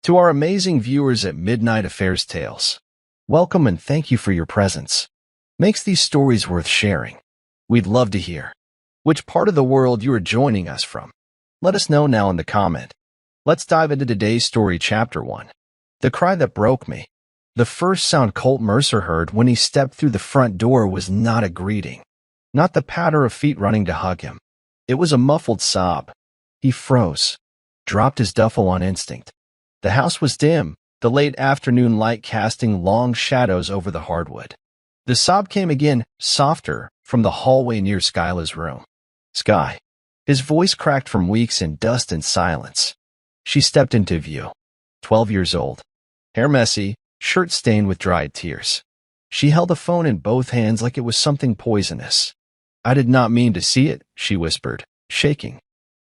To our amazing viewers at Midnight Affairs Tales, welcome and thank you for your presence. Makes these stories worth sharing. We'd love to hear which part of the world you are joining us from. Let us know now in the comment. Let's dive into today's story, Chapter 1. The Cry That Broke Me. The first sound Colt Mercer heard when he stepped through the front door was not a greeting, not the patter of feet running to hug him. It was a muffled sob. He froze, dropped his duffel on instinct. The house was dim, the late afternoon light casting long shadows over the hardwood. The sob came again, softer, from the hallway near Skyla's room. Sky. His voice cracked from weeks in dust and silence. She stepped into view. 12 years old. Hair messy, shirt stained with dried tears. She held the phone in both hands like it was something poisonous. "I did not mean to see it," she whispered, shaking.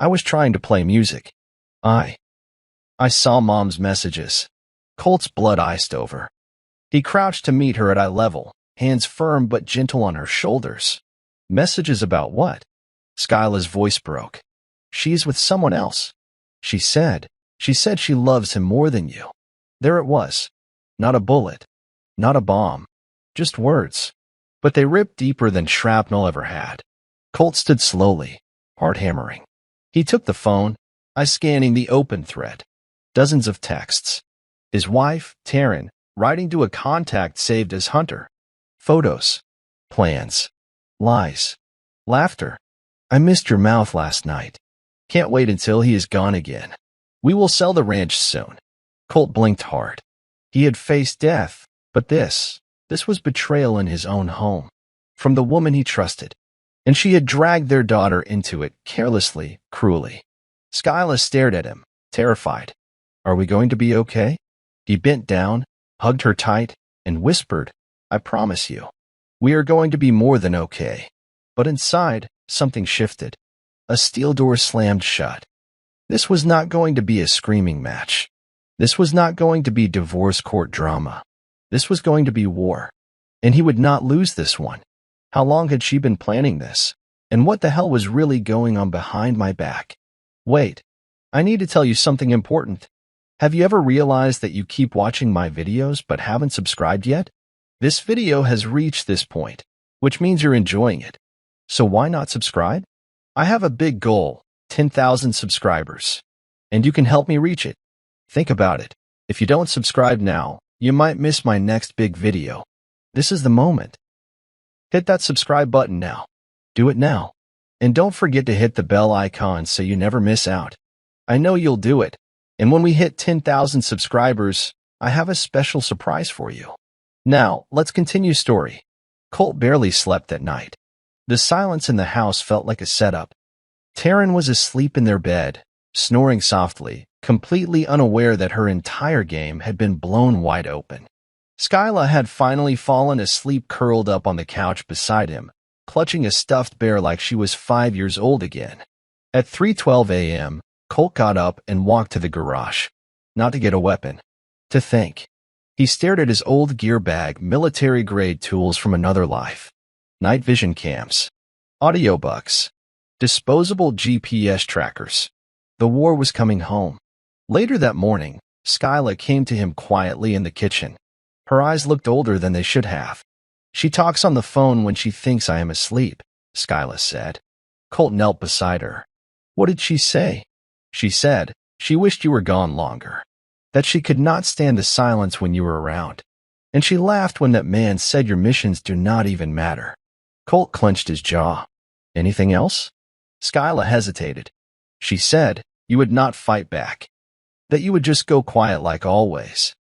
"I was trying to play music. I saw Mom's messages." Colt's blood iced over. He crouched to meet her at eye level, hands firm but gentle on her shoulders. "Messages about what?" Skyla's voice broke. "She's with someone else. She said she loves him more than you." There it was. Not a bullet. Not a bomb. Just words. But they ripped deeper than shrapnel ever had. Colt stood slowly, heart hammering. He took the phone, eyes scanning the open thread. Dozens of texts. His wife, Taryn, writing to a contact saved as Hunter. Photos. Plans. Lies. Laughter. "I missed your mouth last night. Can't wait until he is gone again. We will sell the ranch soon." Colt blinked hard. He had faced death, but this was betrayal in his own home. From the woman he trusted. And she had dragged their daughter into it, carelessly, cruelly. Skyla stared at him, terrified. "Are we going to be okay?" He bent down, hugged her tight, and whispered, "I promise you, we are going to be more than okay." But inside, something shifted. A steel door slammed shut. This was not going to be a screaming match. This was not going to be divorce court drama. This was going to be war. And he would not lose this one. How long had she been planning this? And what the hell was really going on behind my back? "Wait, I need to tell you something important. Have you ever realized that you keep watching my videos but haven't subscribed yet? This video has reached this point, which means you're enjoying it. So why not subscribe? I have a big goal, 10,000 subscribers. And you can help me reach it. Think about it. If you don't subscribe now, you might miss my next big video. This is the moment. Hit that subscribe button now. Do it now. And don't forget to hit the bell icon so you never miss out. I know you'll do it. And when we hit 10,000 subscribers, I have a special surprise for you. Now, let's continue story. Colt barely slept that night. The silence in the house felt like a setup. Taryn was asleep in their bed, snoring softly, completely unaware that her entire game had been blown wide open. Skyla had finally fallen asleep curled up on the couch beside him, clutching a stuffed bear like she was 5 years old again. At 3:12 a.m., Colt got up and walked to the garage. Not to get a weapon. To think. He stared at his old gear bag, military-grade tools from another life. Night vision cams. Audiobugs. Disposable GPS trackers. The war was coming home. Later that morning, Skyla came to him quietly in the kitchen. Her eyes looked older than they should have. "She talks on the phone when she thinks I am asleep," Skyla said. Colt knelt beside her. "What did she say?" "She said she wished you were gone longer. That she could not stand the silence when you were around. And she laughed when that man said your missions do not even matter." Colt clenched his jaw. "Anything else?" Skyla hesitated. "She said you would not fight back. That you would just go quiet like always."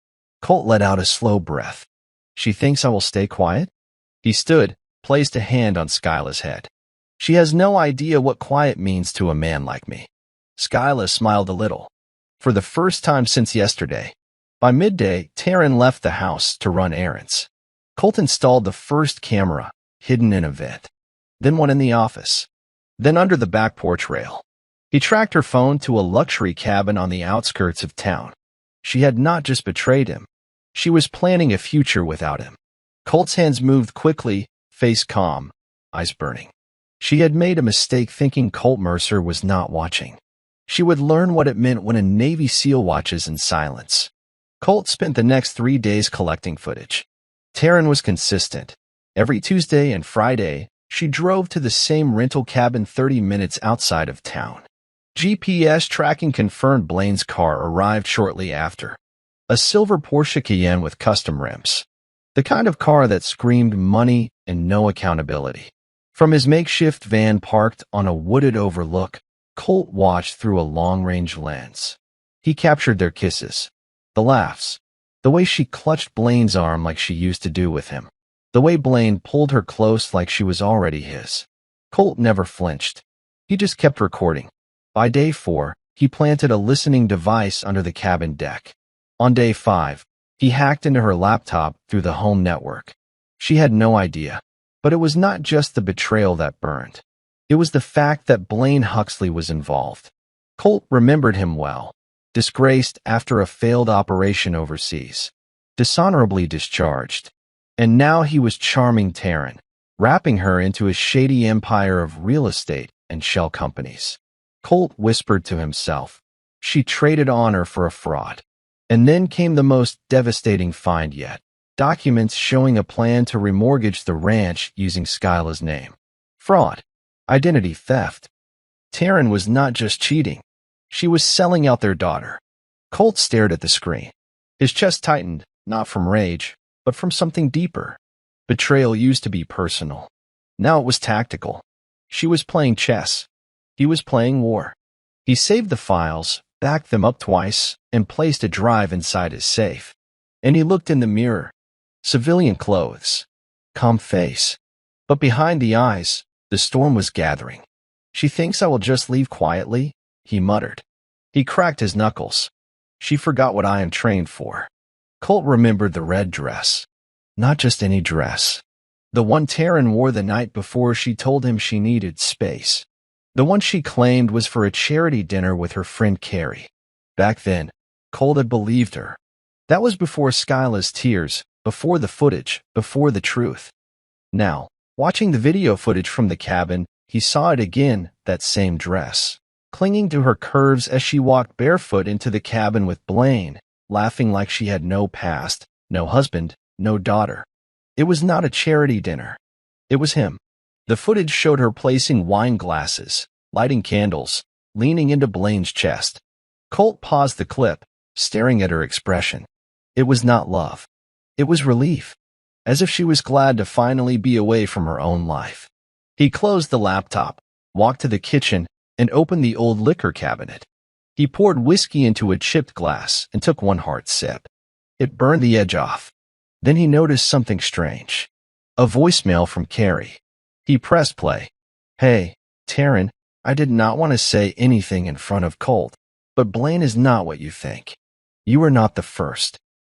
Colt let out a slow breath. "She thinks I will stay quiet?" He stood, placed a hand on Skyla's head. "She has no idea what quiet means to a man like me." Skyla smiled a little. For the first time since yesterday. By midday, Taryn left the house to run errands. Colt installed the first camera, hidden in a vent. Then one in the office. Then under the back porch rail. He tracked her phone to a luxury cabin on the outskirts of town. She had not just betrayed him. She was planning a future without him. Colt's hands moved quickly, face calm, eyes burning. She had made a mistake thinking Colt Mercer was not watching. She would learn what it meant when a Navy SEAL watches in silence. Colt spent the next 3 days collecting footage. Taryn was consistent. Every Tuesday and Friday, she drove to the same rental cabin 30 minutes outside of town. GPS tracking confirmed Blaine's car arrived shortly after. A silver Porsche Cayenne with custom rims. The kind of car that screamed money and no accountability. From his makeshift van parked on a wooded overlook, Colt watched through a long-range lens. He captured their kisses, the laughs, the way she clutched Blaine's arm like she used to do with him, the way Blaine pulled her close like she was already his. Colt never flinched. He just kept recording. By day 4, he planted a listening device under the cabin deck. On day 5, he hacked into her laptop through the home network. She had no idea. But it was not just the betrayal that burned. It was the fact that Blaine Huxley was involved. Colt remembered him well. Disgraced after a failed operation overseas. Dishonorably discharged. And now he was charming Taryn, wrapping her into his shady empire of real estate and shell companies. Colt whispered to himself. She traded honor for a fraud. And then came the most devastating find yet. Documents showing a plan to remortgage the ranch using Skyla's name. Fraud. Identity theft. Taryn was not just cheating. She was selling out their daughter. Colt stared at the screen. His chest tightened, not from rage, but from something deeper. Betrayal used to be personal. Now it was tactical. She was playing chess. He was playing war. He saved the files, backed them up twice, and placed a drive inside his safe. And he looked in the mirror. Civilian clothes. Calm face. But behind the eyes, the storm was gathering. She thinks I will just leave quietly, he muttered. He cracked his knuckles. She forgot what I am trained for. Colt remembered the red dress. Not just any dress. The one Taryn wore the night before she told him she needed space. The one she claimed was for a charity dinner with her friend Carrie. Back then, Colt had believed her. That was before Skyla's tears, before the footage, before the truth. Now, watching the video footage from the cabin, he saw it again, that same dress, clinging to her curves as she walked barefoot into the cabin with Blaine, laughing like she had no past, no husband, no daughter. It was not a charity dinner. It was him. The footage showed her placing wine glasses, lighting candles, leaning into Blaine's chest. Colt paused the clip, staring at her expression. It was not love. It was relief, as if she was glad to finally be away from her own life. He closed the laptop, walked to the kitchen, and opened the old liquor cabinet. He poured whiskey into a chipped glass and took one hard sip. It burned the edge off. Then he noticed something strange. A voicemail from Carrie. He pressed play. Hey, Taryn, I did not want to say anything in front of Colt, but Blaine is not what you think. You are not the first.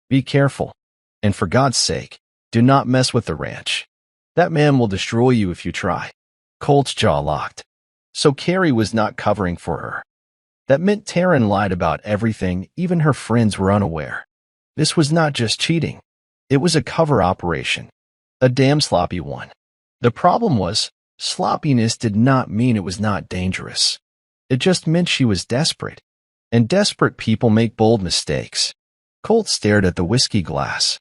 Be careful. And for God's sake, do not mess with the ranch. That man will destroy you if you try. Colt's jaw locked. So Carrie was not covering for her. That meant Taryn lied about everything, even her friends were unaware. This was not just cheating. It was a cover operation. A damn sloppy one. The problem was, sloppiness did not mean it was not dangerous. It just meant she was desperate. And desperate people make bold mistakes. Colt stared at the whiskey glass.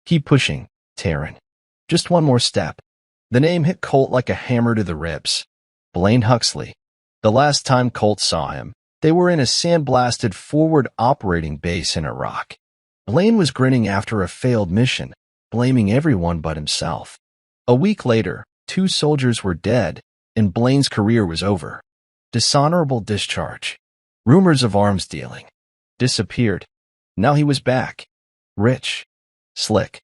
Keep pushing, Taryn. Just one more step. The name hit Colt like a hammer to the ribs. Blaine Huxley. The last time Colt saw him, they were in a sandblasted forward operating base in Iraq. Blaine was grinning after a failed mission, blaming everyone but himself. A week later, 2 soldiers were dead, and Blaine's career was over. Dishonorable discharge. Rumors of arms dealing. Disappeared. Now he was back. Rich. Slick.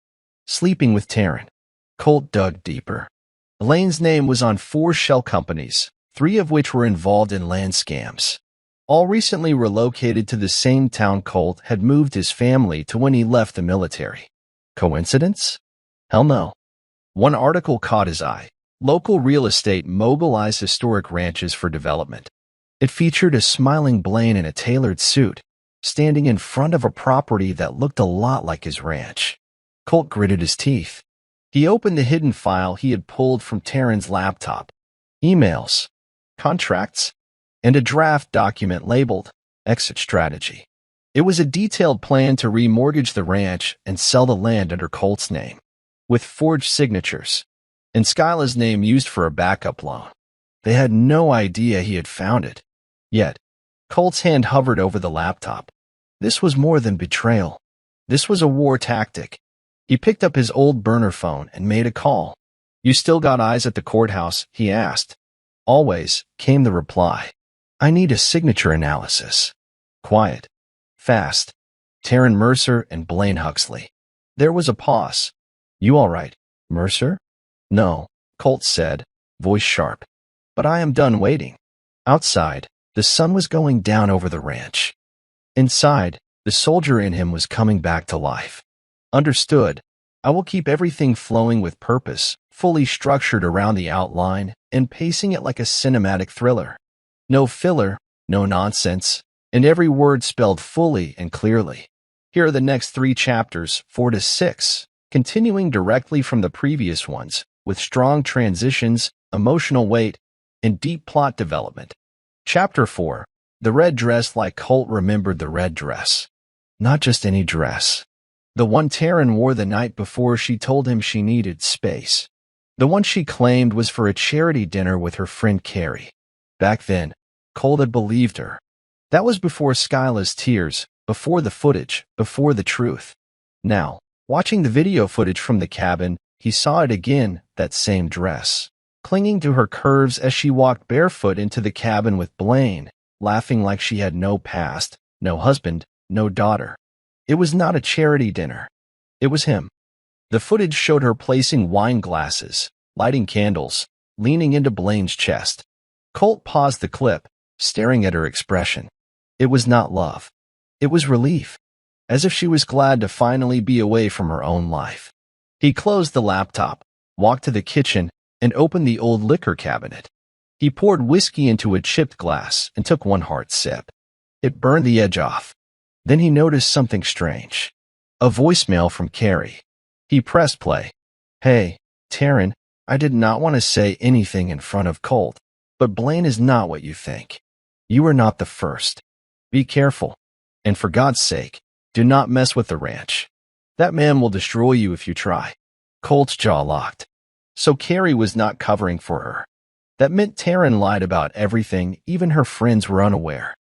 Sleeping with Taryn. Colt dug deeper. Blaine's name was on 4 shell companies, 3 of which were involved in land scams. All recently relocated to the same town Colt had moved his family to when he left the military. Coincidence? Hell no. One article caught his eye. Local real estate mobilized historic ranches for development. It featured a smiling Blaine in a tailored suit, standing in front of a property that looked a lot like his ranch. Colt gritted his teeth. He opened the hidden file he had pulled from Taryn's laptop. Emails. Contracts. and a draft document labeled Exit Strategy. It was a detailed plan to remortgage the ranch and sell the land under Colt's name, with forged signatures, and Skyla's name used for a backup loan. They had no idea he had found it. Yet, Colt's hand hovered over the laptop. This was more than betrayal. This was a war tactic. He picked up his old burner phone and made a call. "You still got eyes at the courthouse?" he asked. "Always," came the reply. "I need a signature analysis." Quiet. Fast. Taryn Mercer and Blaine Huxley. There was a pause. "You all right, Mercer?" "No," Colt said, voice sharp. "But I am done waiting." Outside, the sun was going down over the ranch. Inside, the soldier in him was coming back to life. "Understood. I will keep everything flowing with purpose, fully structured around the outline, and pacing it like a cinematic thriller. No filler, no nonsense, and every word spelled fully and clearly. Here are the next 3 chapters, 4 to 6, continuing directly from the previous ones, with strong transitions, emotional weight, and deep plot development. Chapter 4. The red dress. Like Colt remembered the red dress. Not just any dress. The one Taryn wore the night before she told him she needed space. The one she claimed was for a charity dinner with her friend Carrie. Back then, Colt had believed her. That was before Skyla's tears, before the footage, before the truth. Now, watching the video footage from the cabin, he saw it again, that same dress, clinging to her curves as she walked barefoot into the cabin with Blaine, laughing like she had no past, no husband, no daughter. It was not a charity dinner. It was him. The footage showed her placing wine glasses, lighting candles, leaning into Blaine's chest. Colt paused the clip, staring at her expression. It was not love. It was relief, as if she was glad to finally be away from her own life. He closed the laptop, walked to the kitchen, and opened the old liquor cabinet. He poured whiskey into a chipped glass and took one hard sip. It burned the edge off. Then he noticed something strange. A voicemail from Carrie. He pressed play. "Hey, Taryn, I did not want to say anything in front of Colt, but Blaine is not what you think. You are not the first. Be careful. And for God's sake, do not mess with the ranch. That man will destroy you if you try." Colt's jaw locked. So Carrie was not covering for her. That meant Taryn lied about everything, even her friends were unaware.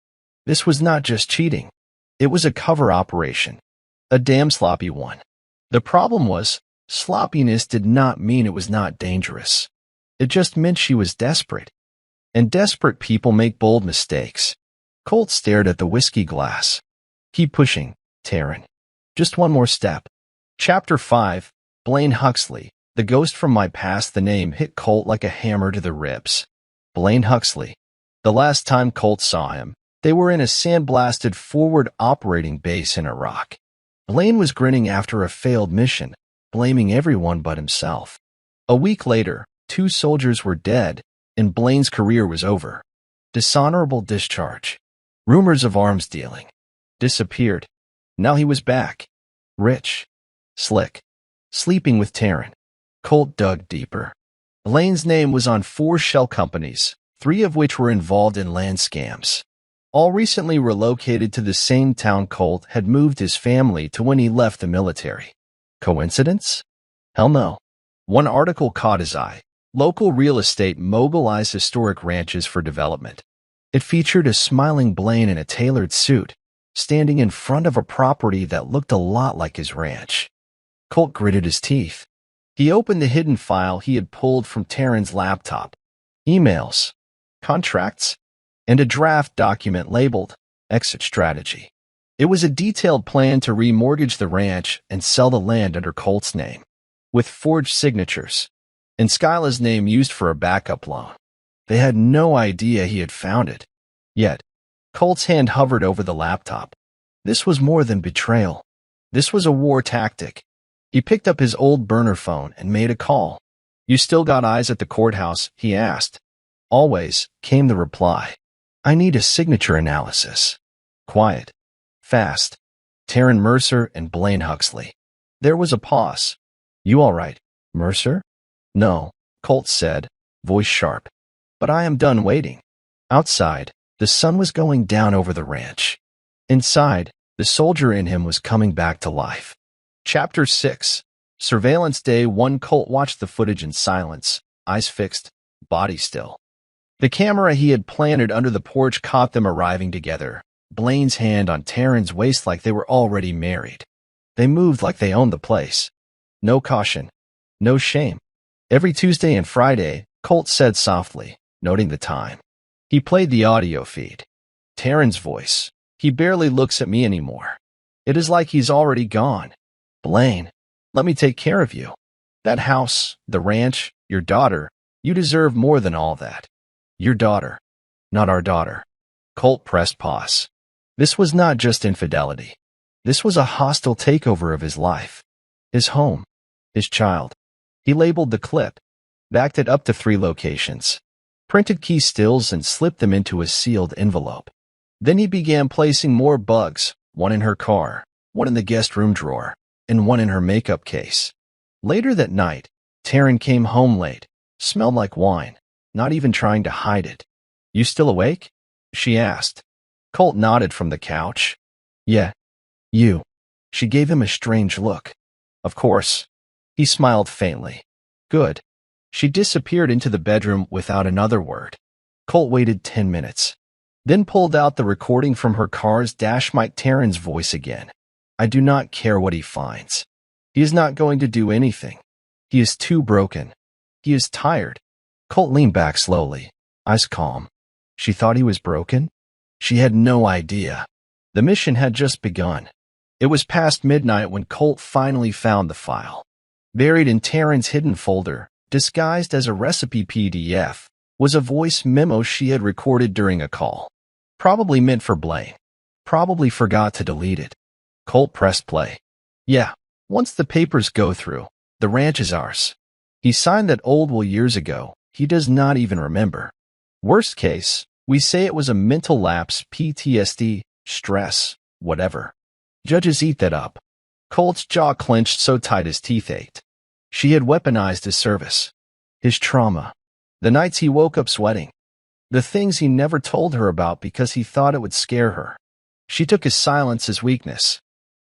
This was not just cheating. It was a cover operation. A damn sloppy one. The problem was, sloppiness did not mean it was not dangerous. It just meant she was desperate. And desperate people make bold mistakes. Colt stared at the whiskey glass. "Keep pushing, Taryn. Just one more step." Chapter 5. Blaine Huxley. The ghost from my past. The name hit Colt like a hammer to the ribs. Blaine Huxley. The last time Colt saw him, they were in a sandblasted forward operating base in Iraq. Blaine was grinning after a failed mission, blaming everyone but himself. A week later, 2 soldiers were dead, and Blaine's career was over. Dishonorable discharge. Rumors of arms dealing. Disappeared. Now he was back. Rich. Slick. Sleeping with Taryn. Colt dug deeper. Blaine's name was on 4 shell companies, 3 of which were involved in land scams. All recently relocated to the same town Colt had moved his family to when he left the military. Coincidence? Hell no. One article caught his eye. Local real estate mobilized historic ranches for development. It featured a smiling Blaine in a tailored suit, standing in front of a property that looked a lot like his ranch. Colt gritted his teeth. He opened the hidden file he had pulled from Taryn's laptop. Emails, contracts, and a draft document labeled Exit Strategy. It was a detailed plan to remortgage the ranch and sell the land under Colt's name, with forged signatures, and Skyla's name used for a backup loan. They had no idea he had found it. Yet, Colt's hand hovered over the laptop. This was more than betrayal. This was a war tactic. He picked up his old burner phone and made a call. "You still got eyes at the courthouse?" he asked. "Always," came the reply. "I need a signature analysis." Quiet. Fast. Taryn Mercer and Blaine Huxley. There was a pause. "You all right, Mercer?" "No," Colt said, voice sharp. "But I am done waiting." Outside, The sun was going down over the ranch. Inside, the soldier in him was coming back to life. Chapter 6. Surveillance Day 1. Colt watched the footage in silence, eyes fixed, body still. The camera he had planted under the porch caught them arriving together, Blaine's hand on Taryn's waist like they were already married. They moved like they owned the place. No caution. No shame. Every Tuesday and Friday, Colt said softly, noting the time. He played the audio feed. Taryn's voice. He barely looks at me anymore. It is like he's already gone. Blaine, let me take care of you. That house, the ranch, your daughter, you deserve more than all that. Your daughter, not our daughter. Colt pressed pause. This was not just infidelity. This was a hostile takeover of his life. His home. His child. He labeled the clip, backed it up to 3 locations, printed key stills and slipped them into a sealed envelope. Then he began placing more bugs, one in her car, one in the guest room drawer, and one in her makeup case. Later that night, Taryn came home late, smelled like wine, not even trying to hide it. You still awake? She asked. Colt nodded from the couch. Yeah. You. She gave him a strange look. Of course. He smiled faintly. Good. She disappeared into the bedroom without another word. Colt waited 10 minutes. Then pulled out the recording from her car's dash mic. Taryn's voice again. I do not care what he finds. He is not going to do anything. He is too broken. He is tired. Colt leaned back slowly, eyes calm. She thought he was broken? She had no idea. The mission had just begun. It was past midnight when Colt finally found the file. Buried in Taryn's hidden folder, disguised as a recipe PDF, was a voice memo she had recorded during a call. Probably meant for Blaine. Probably forgot to delete it. Colt pressed play. Yeah, once the papers go through, the ranch is ours. He signed that old will years ago. He does not even remember. Worst case, we say it was a mental lapse, PTSD, stress, whatever. Judges eat that up. Colt's jaw clenched so tight his teeth ached. She had weaponized his service. His trauma. The nights he woke up sweating. The things he never told her about because he thought it would scare her. She took his silence as weakness.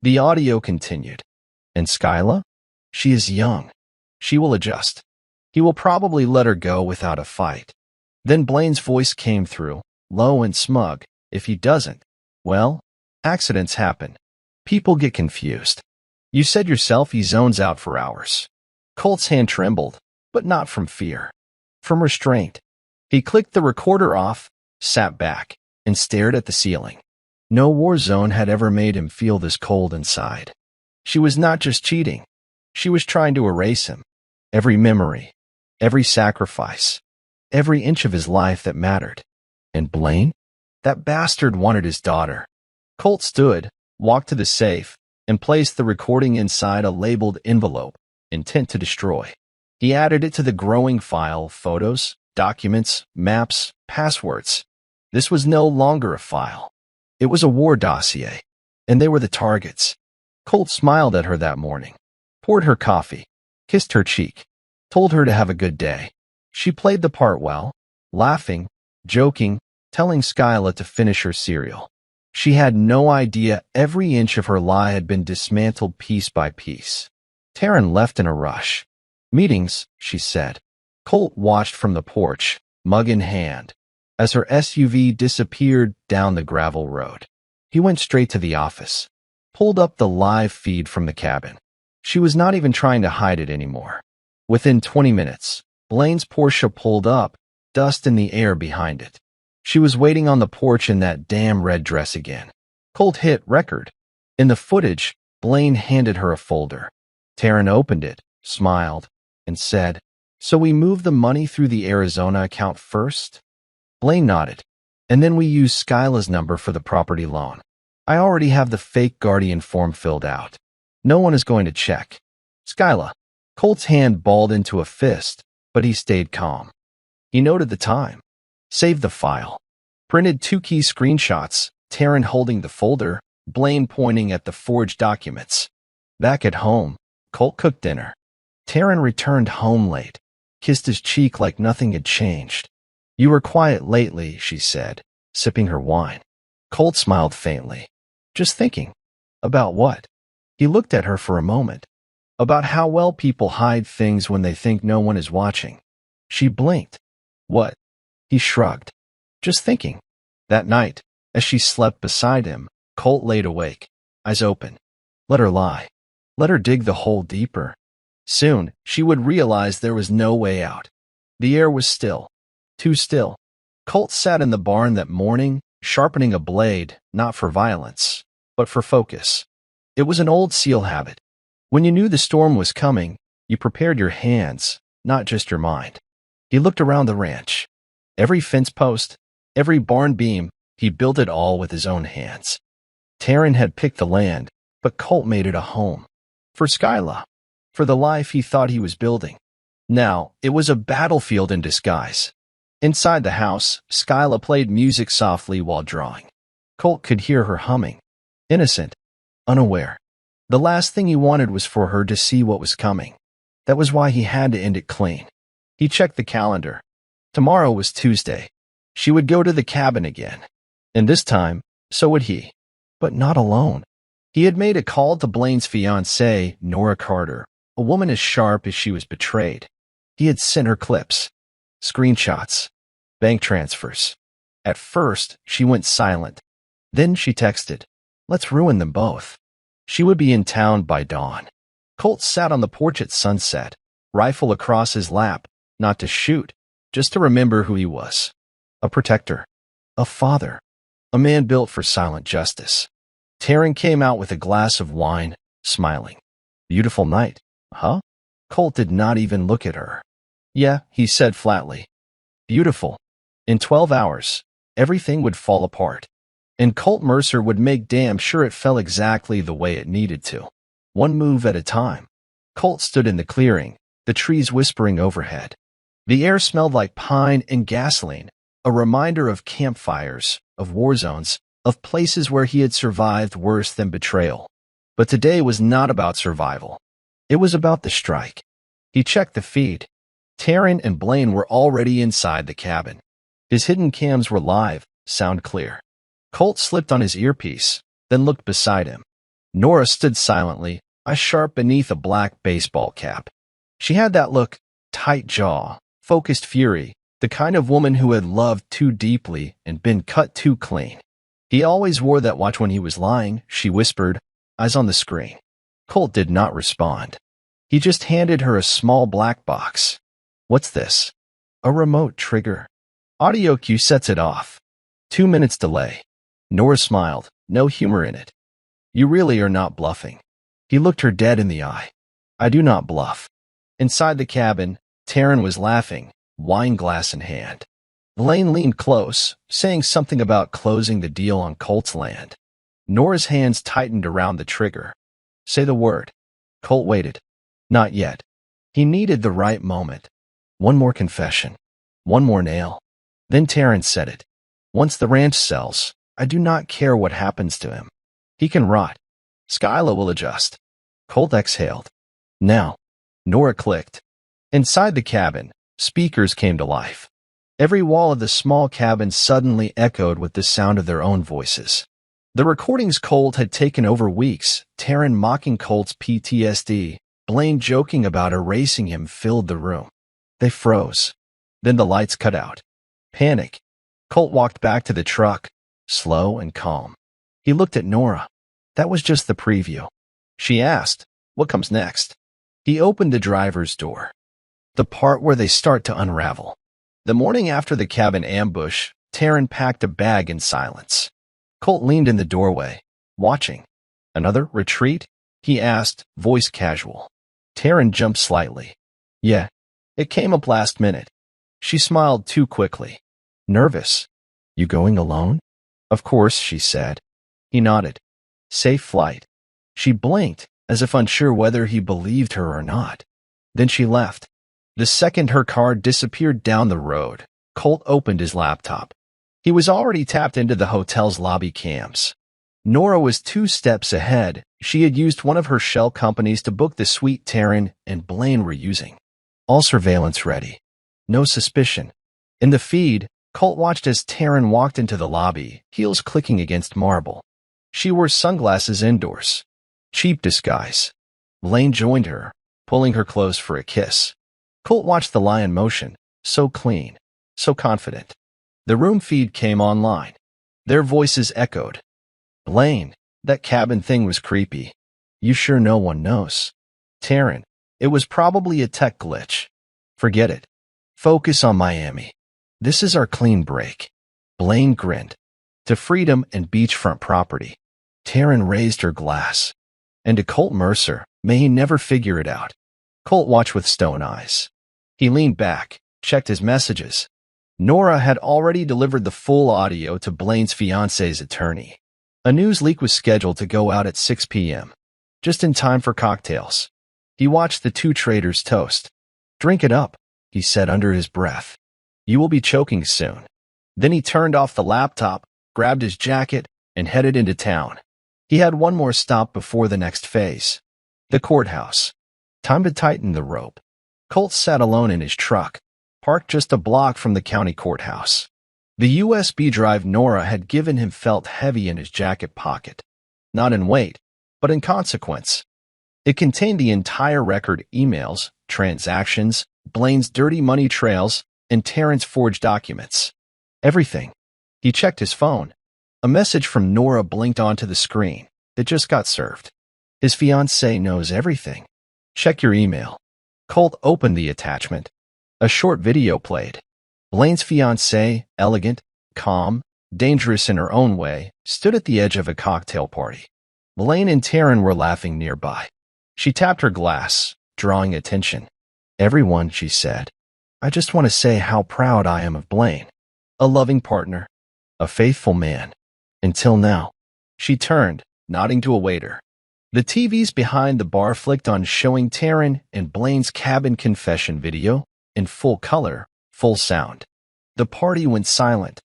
The audio continued. And Skyla? She is young. She will adjust. He will probably let her go without a fight. Then Blaine's voice came through, low and smug. If he doesn't, well, accidents happen. People get confused. You said yourself he zones out for hours. Colt's hand trembled, but not from fear. From restraint. He clicked the recorder off, sat back, and stared at the ceiling. No war zone had ever made him feel this cold inside. She was not just cheating. She was trying to erase him. Every memory, every sacrifice, every inch of his life that mattered. And Blaine? That bastard wanted his daughter. Colt stood, walked to the safe, and placed the recording inside a labeled envelope, intent to destroy. He added it to the growing file, photos, documents, maps, passwords. This was no longer a file. It was a war dossier, and they were the targets. Colt smiled at her that morning, poured her coffee, kissed her cheek, told her to have a good day. She played the part well, laughing, joking, telling Skyla to finish her cereal. She had no idea every inch of her lie had been dismantled piece by piece. Taryn left in a rush. Meetings, she said. Colt watched from the porch, mug in hand, as her SUV disappeared down the gravel road. He went straight to the office, pulled up the live feed from the cabin. She was not even trying to hide it anymore. Within 20 minutes, Blaine's Porsche pulled up, dust in the air behind it. She was waiting on the porch in that damn red dress again. Colt hit record. In the footage, Blaine handed her a folder. Taryn opened it, smiled, and said, "So we moved the money through the Arizona account first?" Blaine nodded. "And then we used Skyla's number for the property loan. I already have the fake guardian form filled out. No one is going to check." Skyla. Colt's hand balled into a fist, but he stayed calm. He noted the time. Saved the file. Printed 2 key screenshots, Taryn holding the folder, Blaine pointing at the forged documents. Back at home, Colt cooked dinner. Taryn returned home late, kissed his cheek like nothing had changed. "You were quiet lately," she said, sipping her wine. Colt smiled faintly. Just thinking. About what? He looked at her for a moment. About how well people hide things when they think no one is watching. She blinked. What? He shrugged. Just thinking. That night, as she slept beside him, Colt laid awake, eyes open. Let her lie. Let her dig the hole deeper. Soon, she would realize there was no way out. The air was still. Too still. Colt sat in the barn that morning, sharpening a blade, not for violence, but for focus. It was an old SEAL habit. When you knew the storm was coming, you prepared your hands, not just your mind. He looked around the ranch. Every fence post, every barn beam, he built it all with his own hands. Taryn had picked the land, but Colt made it a home. For Skyla. For the life he thought he was building. Now, it was a battlefield in disguise. Inside the house, Skyla played music softly while drawing. Colt could hear her humming. Innocent. Unaware. The last thing he wanted was for her to see what was coming. That was why he had to end it clean. He checked the calendar. Tomorrow was Tuesday. She would go to the cabin again. And this time, so would he. But not alone. He had made a call to Blaine's fiancée, Nora Carter, a woman as sharp as she was betrayed. He had sent her clips, screenshots, bank transfers. At first, she went silent. Then she texted, "Let's ruin them both." She would be in town by dawn. Colt sat on the porch at sunset, rifle across his lap, not to shoot, just to remember who he was. A protector. A father. A man built for silent justice. Taryn came out with a glass of wine, smiling. Beautiful night, huh? Colt did not even look at her. Yeah, he said flatly. Beautiful. In 12 hours, everything would fall apart. And Colt Mercer would make damn sure it fell exactly the way it needed to. One move at a time. Colt stood in the clearing, the trees whispering overhead. The air smelled like pine and gasoline, a reminder of campfires, of war zones, of places where he had survived worse than betrayal. But today was not about survival. It was about the strike. He checked the feed. Taryn and Blaine were already inside the cabin. His hidden cams were live, sound clear. Colt slipped on his earpiece, then looked beside him. Nora stood silently, eyes sharp beneath a black baseball cap. She had that look, tight jaw, focused fury, the kind of woman who had loved too deeply and been cut too clean. He always wore that watch when he was lying, she whispered, eyes on the screen. Colt did not respond. He just handed her a small black box. What's this? A remote trigger. Audio cue sets it off. 2 minutes delay. Nora smiled, no humor in it. You really are not bluffing. He looked her dead in the eye. I do not bluff. Inside the cabin, Taryn was laughing, wine glass in hand. Blaine leaned close, saying something about closing the deal on Colt's land. Nora's hands tightened around the trigger. Say the word. Colt waited. Not yet. He needed the right moment. One more confession. One more nail. Then Taryn said it. Once the ranch sells, I do not care what happens to him. He can rot. Skyla will adjust. Colt exhaled. Now. Nora clicked. Inside the cabin, speakers came to life. Every wall of the small cabin suddenly echoed with the sound of their own voices. The recordings Colt had taken over weeks, Taryn mocking Colt's PTSD, Blaine joking about erasing him filled the room. They froze. Then the lights cut out. Panic. Colt walked back to the truck, slow and calm. He looked at Nora. That was just the preview. She asked, what comes next? He opened the driver's door. The part where they start to unravel. The morning after the cabin ambush, Taryn packed a bag in silence. Colt leaned in the doorway, watching. Another retreat? He asked, voice casual. Taryn jumped slightly. Yeah, it came up last minute. She smiled too quickly. Nervous. You going alone? Of course, she said. He nodded. Safe flight. She blinked, as if unsure whether he believed her or not. Then she left. The second her car disappeared down the road, Colt opened his laptop. He was already tapped into the hotel's lobby cams. Nora was 2 steps ahead. She had used one of her shell companies to book the suite Taryn and Blaine were using. All surveillance ready. No suspicion. In the feed, Colt watched as Taryn walked into the lobby, heels clicking against marble. She wore sunglasses indoors. Cheap disguise. Blaine joined her, pulling her close for a kiss. Colt watched the lie in motion, so clean, so confident. The room feed came online. Their voices echoed. Blaine, that cabin thing was creepy. You sure no one knows? Taryn, it was probably a tech glitch. Forget it. Focus on Miami. This is our clean break. Blaine grinned. To freedom and beachfront property. Taryn raised her glass. And to Colt Mercer, may he never figure it out. Colt watched with stone eyes. He leaned back, checked his messages. Nora had already delivered the full audio to Blaine's fiancé's attorney. A news leak was scheduled to go out at 6 p.m., just in time for cocktails. He watched the two traders toast. Drink it up, he said under his breath. You will be choking soon. Then he turned off the laptop, grabbed his jacket, and headed into town. He had one more stop before the next phase. The courthouse. Time to tighten the rope. Colt sat alone in his truck, parked just a block from the county courthouse. The USB drive Nora had given him felt heavy in his jacket pocket. Not in weight, but in consequence. It contained the entire record: emails, transactions, Blaine's dirty money trails, and Taryn's forged documents. Everything. He checked his phone. A message from Nora blinked onto the screen. It just got served. His fiancée knows everything. Check your email. Colt opened the attachment. A short video played. Blaine's fiancée, elegant, calm, dangerous in her own way, stood at the edge of a cocktail party. Blaine and Taryn were laughing nearby. She tapped her glass, drawing attention. Everyone, she said. I just want to say how proud I am of Blaine. A loving partner. A faithful man. Until now. She turned, nodding to a waiter. The TVs behind the bar flicked on, showing Taryn and Blaine's cabin confession video in full color, full sound. The party went silent.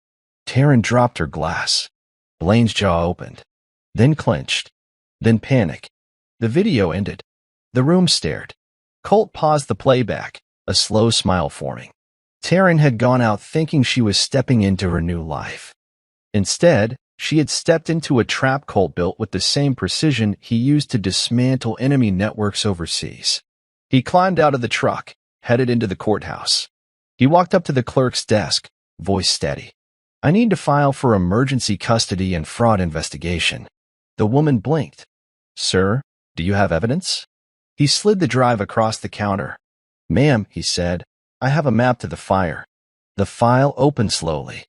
Taryn dropped her glass. Blaine's jaw opened. Then clenched. Then panic. The video ended. The room stared. Colt paused the playback, a slow smile forming. Taryn had gone out thinking she was stepping into her new life. Instead, she had stepped into a trap Colt built with the same precision he used to dismantle enemy networks overseas. He climbed out of the truck, headed into the courthouse. He walked up to the clerk's desk, voice steady. I need to file for emergency custody and fraud investigation. The woman blinked. Sir, do you have evidence? He slid the drive across the counter. Ma'am, he said, I have a map to the fire. The file opened slowly.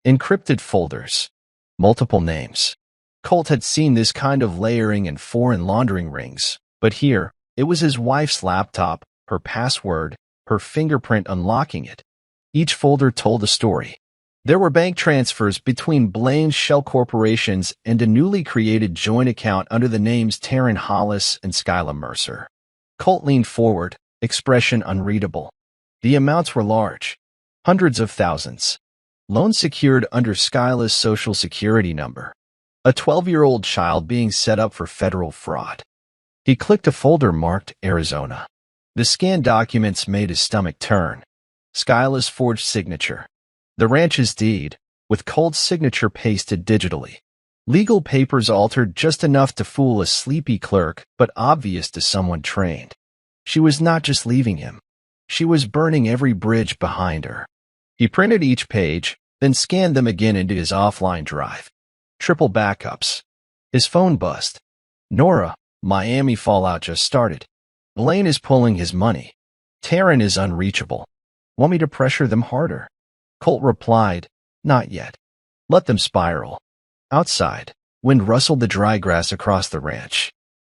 Encrypted folders. Multiple names. Colt had seen this kind of layering in foreign laundering rings, but here, it was his wife's laptop, her password, her fingerprint unlocking it. Each folder told a story. There were bank transfers between Blaine's shell corporations and a newly created joint account under the names Taryn Hollis and Skyla Mercer. Colt leaned forward, expression unreadable. The amounts were large. Hundreds of thousands. Loans secured under Skyla's social security number. A 12-year-old child being set up for federal fraud. He clicked a folder marked Arizona. The scanned documents made his stomach turn. Skyla's forged signature. The ranch's deed, with Colt's signature pasted digitally. Legal papers altered just enough to fool a sleepy clerk, but obvious to someone trained. She was not just leaving him. She was burning every bridge behind her. He printed each page, then scanned them again into his offline drive. Triple backups. His phone buzzed. Nora, Miami fallout just started. Blaine is pulling his money. Taryn is unreachable. Want me to pressure them harder? Colt replied, not yet. Let them spiral. Outside, wind rustled the dry grass across the ranch.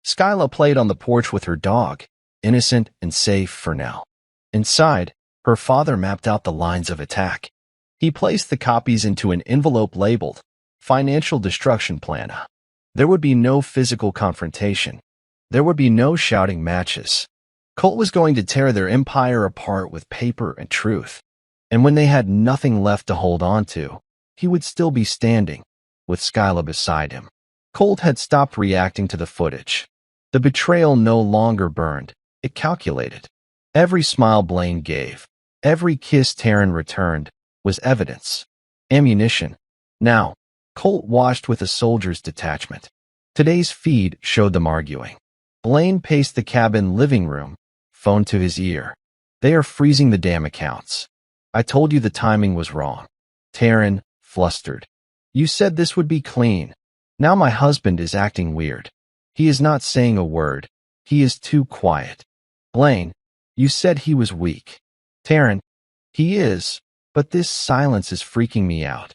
Skyla played on the porch with her dog, innocent and safe for now. Inside, her father mapped out the lines of attack. He placed the copies into an envelope labeled Financial Destruction Plan. There would be no physical confrontation. There would be no shouting matches. Colt was going to tear their empire apart with paper and truth. And when they had nothing left to hold on to, he would still be standing, with Skyla beside him. Colt had stopped reacting to the footage. The betrayal no longer burned. It calculated. Every smile Blaine gave, every kiss Taryn returned, was evidence. Ammunition. Now, Colt watched with a soldier's detachment. Today's feed showed them arguing. Blaine paced the cabin living room, phone to his ear. They are freezing the damn accounts. I told you the timing was wrong. Taryn, flustered. You said this would be clean. Now my husband is acting weird. He is not saying a word. He is too quiet. Blaine, you said he was weak. Taryn, he is, but this silence is freaking me out.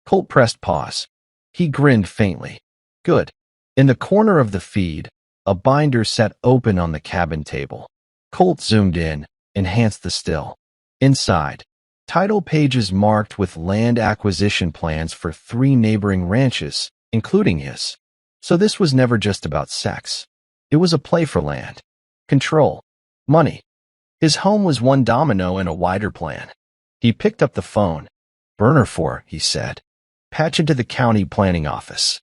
Colt pressed pause. He grinned faintly. Good. In the corner of the feed, a binder sat open on the cabin table. Colt zoomed in, enhanced the still. Inside, title pages marked with land acquisition plans for 3 neighboring ranches, including his. So this was never just about sex. It was a play for land, control, money. His home was one domino in a wider plan. He picked up the phone. Burner 4, he said. Patch into the county planning office.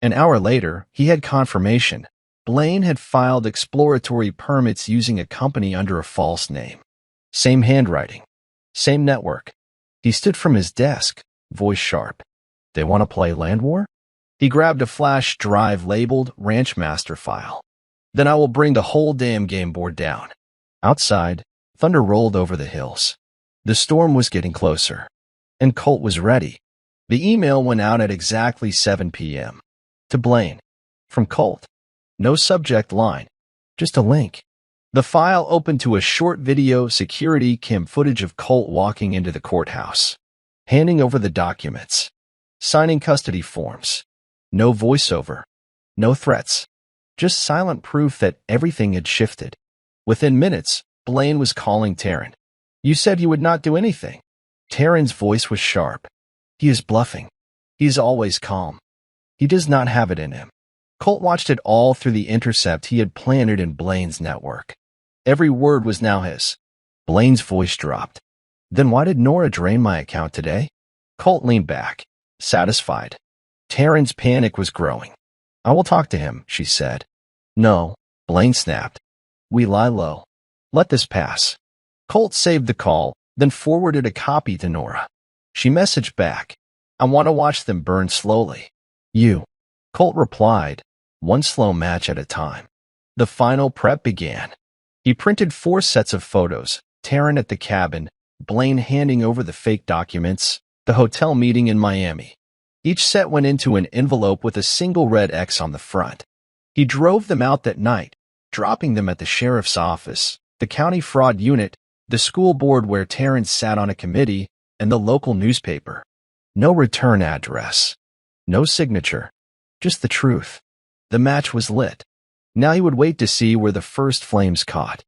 An hour later, he had confirmation. Blaine had filed exploratory permits using a company under a false name. Same handwriting. Same network. He stood from his desk, voice sharp. They want to play land war? He grabbed a flash drive labeled Ranch Master file. Then I will bring the whole damn game board down. Outside, thunder rolled over the hills. The storm was getting closer. And Colt was ready. The email went out at exactly 7 p.m. To Blaine. From Colt. No subject line. Just a link. The file opened to a short video security cam footage of Colt walking into the courthouse. Handing over the documents. Signing custody forms. No voiceover. No threats. Just silent proof that everything had shifted. Within minutes, Blaine was calling Taryn. You said you would not do anything. Taryn's voice was sharp. He is bluffing. He is always calm. He does not have it in him. Colt watched it all through the intercept he had planted in Blaine's network. Every word was now his. Blaine's voice dropped. Then why did Nora drain my account today? Colt leaned back, satisfied. Taryn's panic was growing. I will talk to him, she said. No, Blaine snapped. We lie low. Let this pass. Colt saved the call, then forwarded a copy to Nora. She messaged back. I want to watch them burn slowly. You. Colt replied, one slow match at a time. The final prep began. He printed 4 sets of photos, Taryn at the cabin, Blaine handing over the fake documents, the hotel meeting in Miami. Each set went into an envelope with a single red X on the front. He drove them out that night, dropping them at the sheriff's office, the county fraud unit, the school board where Taryn sat on a committee, and the local newspaper. No return address. No signature. Just the truth. The match was lit. Now he would wait to see where the first flames caught.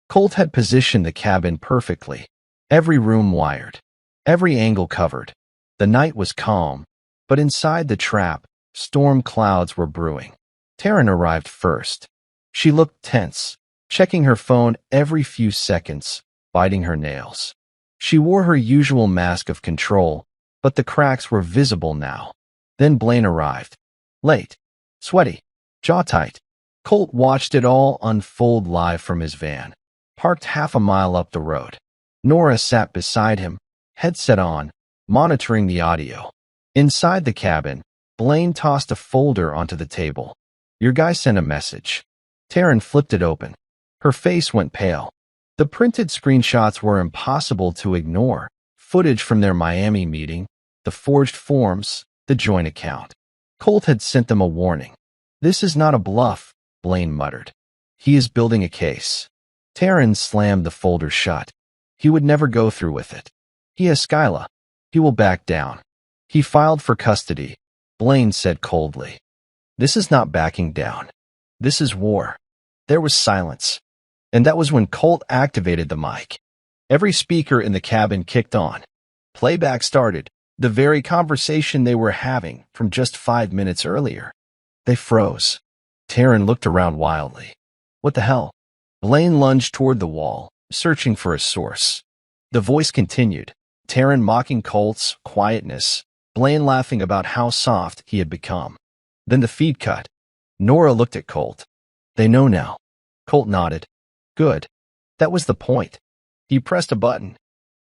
Colt had positioned the cabin perfectly. Every room wired. Every angle covered. The night was calm, but inside the trap, storm clouds were brewing. Taryn arrived first. She looked tense, checking her phone every few seconds, biting her nails. She wore her usual mask of control, but the cracks were visible now. Then Blaine arrived. Late, sweaty, jaw tight. Colt watched it all unfold live from his van, parked half a mile up the road. Nora sat beside him, headset on, monitoring the audio. Inside the cabin, Blaine tossed a folder onto the table. Your guy sent a message. Taryn flipped it open. Her face went pale. The printed screenshots were impossible to ignore. Footage from their Miami meeting, the forged forms, the joint account. Colt had sent them a warning. This is not a bluff, Blaine muttered. He is building a case. Taryn slammed the folder shut. He would never go through with it. He has Skyla. He will back down. He filed for custody, Blaine said coldly. This is not backing down. This is war. There was silence. And that was when Colt activated the mic. Every speaker in the cabin kicked on. Playback started, the very conversation they were having from just 5 minutes earlier. They froze. Taryn looked around wildly. What the hell? Blaine lunged toward the wall, searching for a source. The voice continued, Taryn mocking Colt's quietness, Blaine laughing about how soft he had become. Then the feed cut. Nora looked at Colt. They know now. Colt nodded. Good. That was the point. He pressed a button.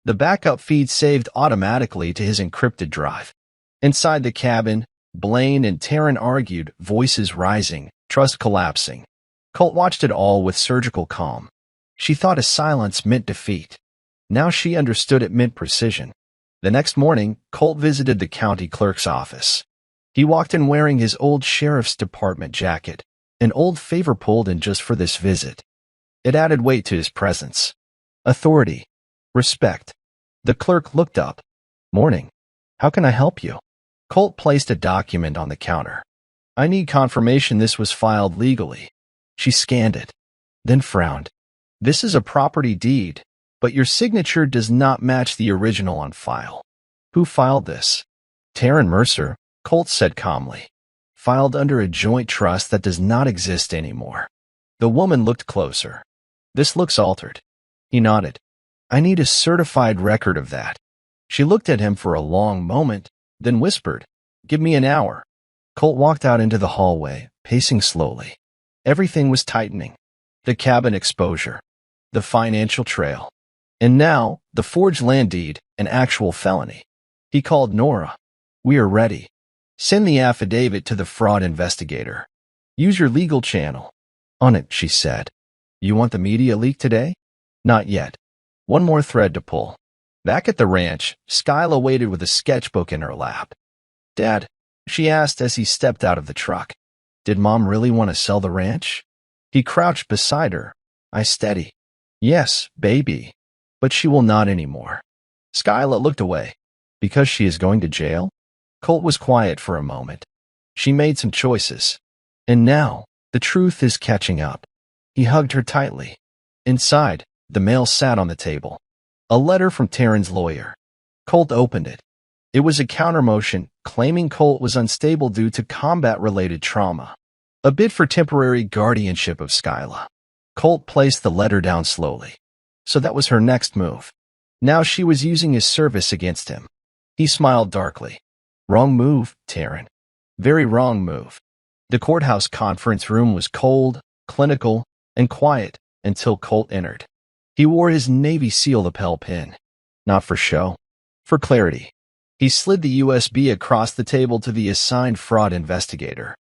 The backup feed saved automatically to his encrypted drive. Inside the cabin, Blaine and Taryn argued, voices rising, trust collapsing. Colt watched it all with surgical calm. She thought his silence meant defeat. Now she understood it meant precision. The next morning, Colt visited the county clerk's office. He walked in wearing his old sheriff's department jacket, an old favor pulled in just for this visit. It added weight to his presence. Authority. Respect. The clerk looked up. Morning. How can I help you? Colt placed a document on the counter. I need confirmation this was filed legally. She scanned it, then frowned. This is a property deed, but your signature does not match the original on file. Who filed this? Taryn Mercer, Colt said calmly. Filed under a joint trust that does not exist anymore. The woman looked closer. This looks altered. He nodded. I need a certified record of that. She looked at him for a long moment, then whispered, Give me an hour. Colt walked out into the hallway, pacing slowly. Everything was tightening. The cabin exposure, the financial trail, and now the forged land deed, an actual felony. He called Nora. We are ready. Send the affidavit to the fraud investigator. Use your legal channel. On it, she said. You want the media leak today? Not yet. One more thread to pull. Back at the ranch, Skyla waited with a sketchbook in her lap. Dad, she asked as he stepped out of the truck. Did Mom really want to sell the ranch? He crouched beside her. I steady. Yes, baby. But she will not anymore. Skyla looked away. Because she is going to jail? Colt was quiet for a moment. She made some choices. And now, the truth is catching up. He hugged her tightly. Inside, the mail sat on the table. A letter from Taryn's lawyer. Colt opened it. It was a countermotion claiming Colt was unstable due to combat-related trauma. A bid for temporary guardianship of Skyla. Colt placed the letter down slowly. So that was her next move. Now she was using his service against him. He smiled darkly. Wrong move, Taryn. Very wrong move. The courthouse conference room was cold, clinical, and quiet until Colt entered. He wore his Navy SEAL lapel pin. Not for show. For clarity. He slid the USB across the table to the assigned fraud investigator.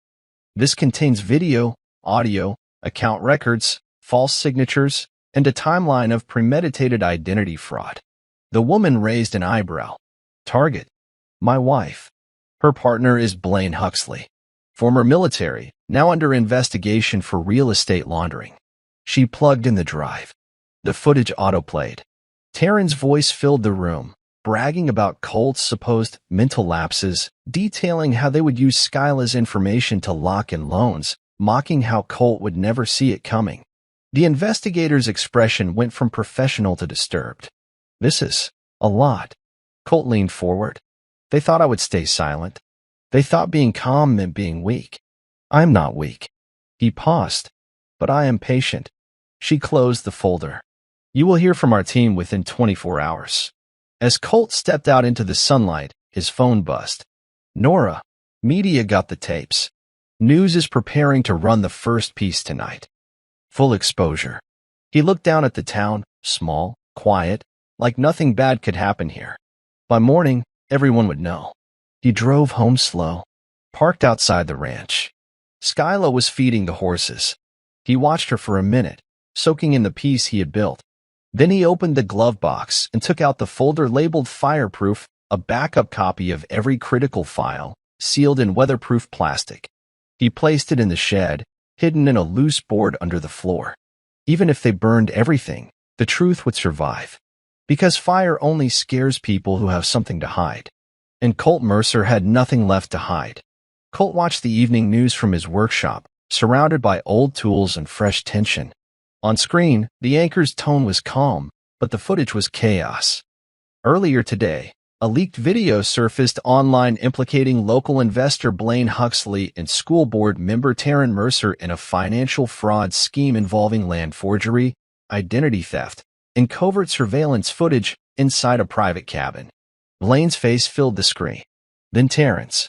This contains video, audio, account records, false signatures, and a timeline of premeditated identity fraud. The woman raised an eyebrow. Target. My wife. Her partner is Blaine Huxley. Former military, now under investigation for real estate laundering. She plugged in the drive. The footage autoplayed. Taryn's voice filled the room, bragging about Colt's supposed mental lapses, detailing how they would use Skyla's information to lock in loans, mocking how Colt would never see it coming. The investigator's expression went from professional to disturbed. This is a lot. Colt leaned forward. They thought I would stay silent. They thought being calm meant being weak. I'm not weak. He paused. But I am patient. She closed the folder. You will hear from our team within 24 hours. As Colt stepped out into the sunlight, his phone buzzed. Nora, media got the tapes. News is preparing to run the first piece tonight. Full exposure. He looked down at the town, small, quiet, like nothing bad could happen here. By morning, everyone would know. He drove home slow, parked outside the ranch. Skyla was feeding the horses. He watched her for a minute, soaking in the piece he had built. Then he opened the glove box and took out the folder labeled Fireproof, a backup copy of every critical file, sealed in weatherproof plastic. He placed it in the shed, hidden in a loose board under the floor. Even if they burned everything, the truth would survive. Because fire only scares people who have something to hide. And Colt Mercer had nothing left to hide. Colt watched the evening news from his workshop, surrounded by old tools and fresh tension. On screen, the anchor's tone was calm, but the footage was chaos. Earlier today, a leaked video surfaced online implicating local investor Blaine Huxley and school board member Taryn Mercer in a financial fraud scheme involving land forgery, identity theft, and covert surveillance footage inside a private cabin. Blaine's face filled the screen. Then Taryn's.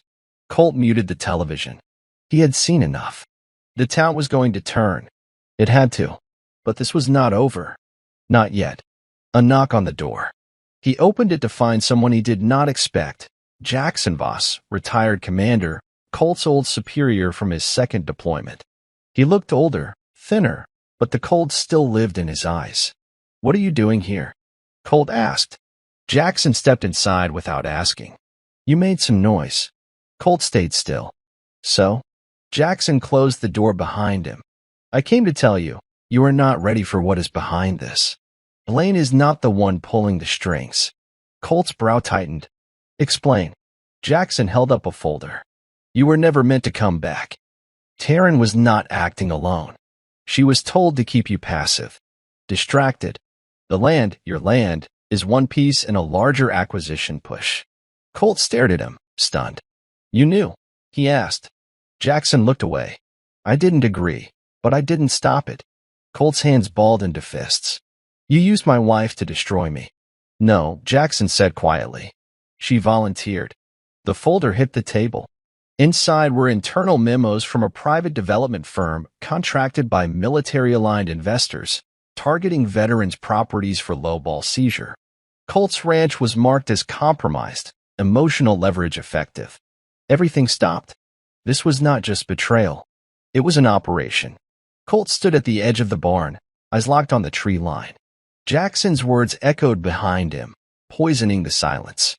Colt muted the television. He had seen enough. The town was going to turn. It had to. But this was not over. Not yet. A knock on the door. He opened it to find someone he did not expect. Jackson Voss, retired commander, Colt's old superior from his second deployment. He looked older, thinner, but the cold still lived in his eyes. "What are you doing here?" Colt asked. Jackson stepped inside without asking. "You made some noise." Colt stayed still. "So?" Jackson closed the door behind him. "I came to tell you, you are not ready for what is behind this. Blaine is not the one pulling the strings." Colt's brow tightened. "Explain." Jackson held up a folder. "You were never meant to come back." Taryn was not acting alone. She was told to keep you passive, distracted. The land, your land, is one piece in a larger acquisition push. Colt stared at him, stunned. "You knew?" he asked. Jackson looked away. "I didn't agree, but I didn't stop it." Colt's hands balled into fists. "You used my wife to destroy me." "No," Jackson said quietly. "She volunteered." The folder hit the table. Inside were internal memos from a private development firm contracted by military-aligned investors, targeting veterans' properties for lowball seizure. Colt's ranch was marked as compromised, emotional leverage effective. Everything stopped. This was not just betrayal. It was an operation. Colt stood at the edge of the barn, eyes locked on the tree line. Jackson's words echoed behind him, poisoning the silence.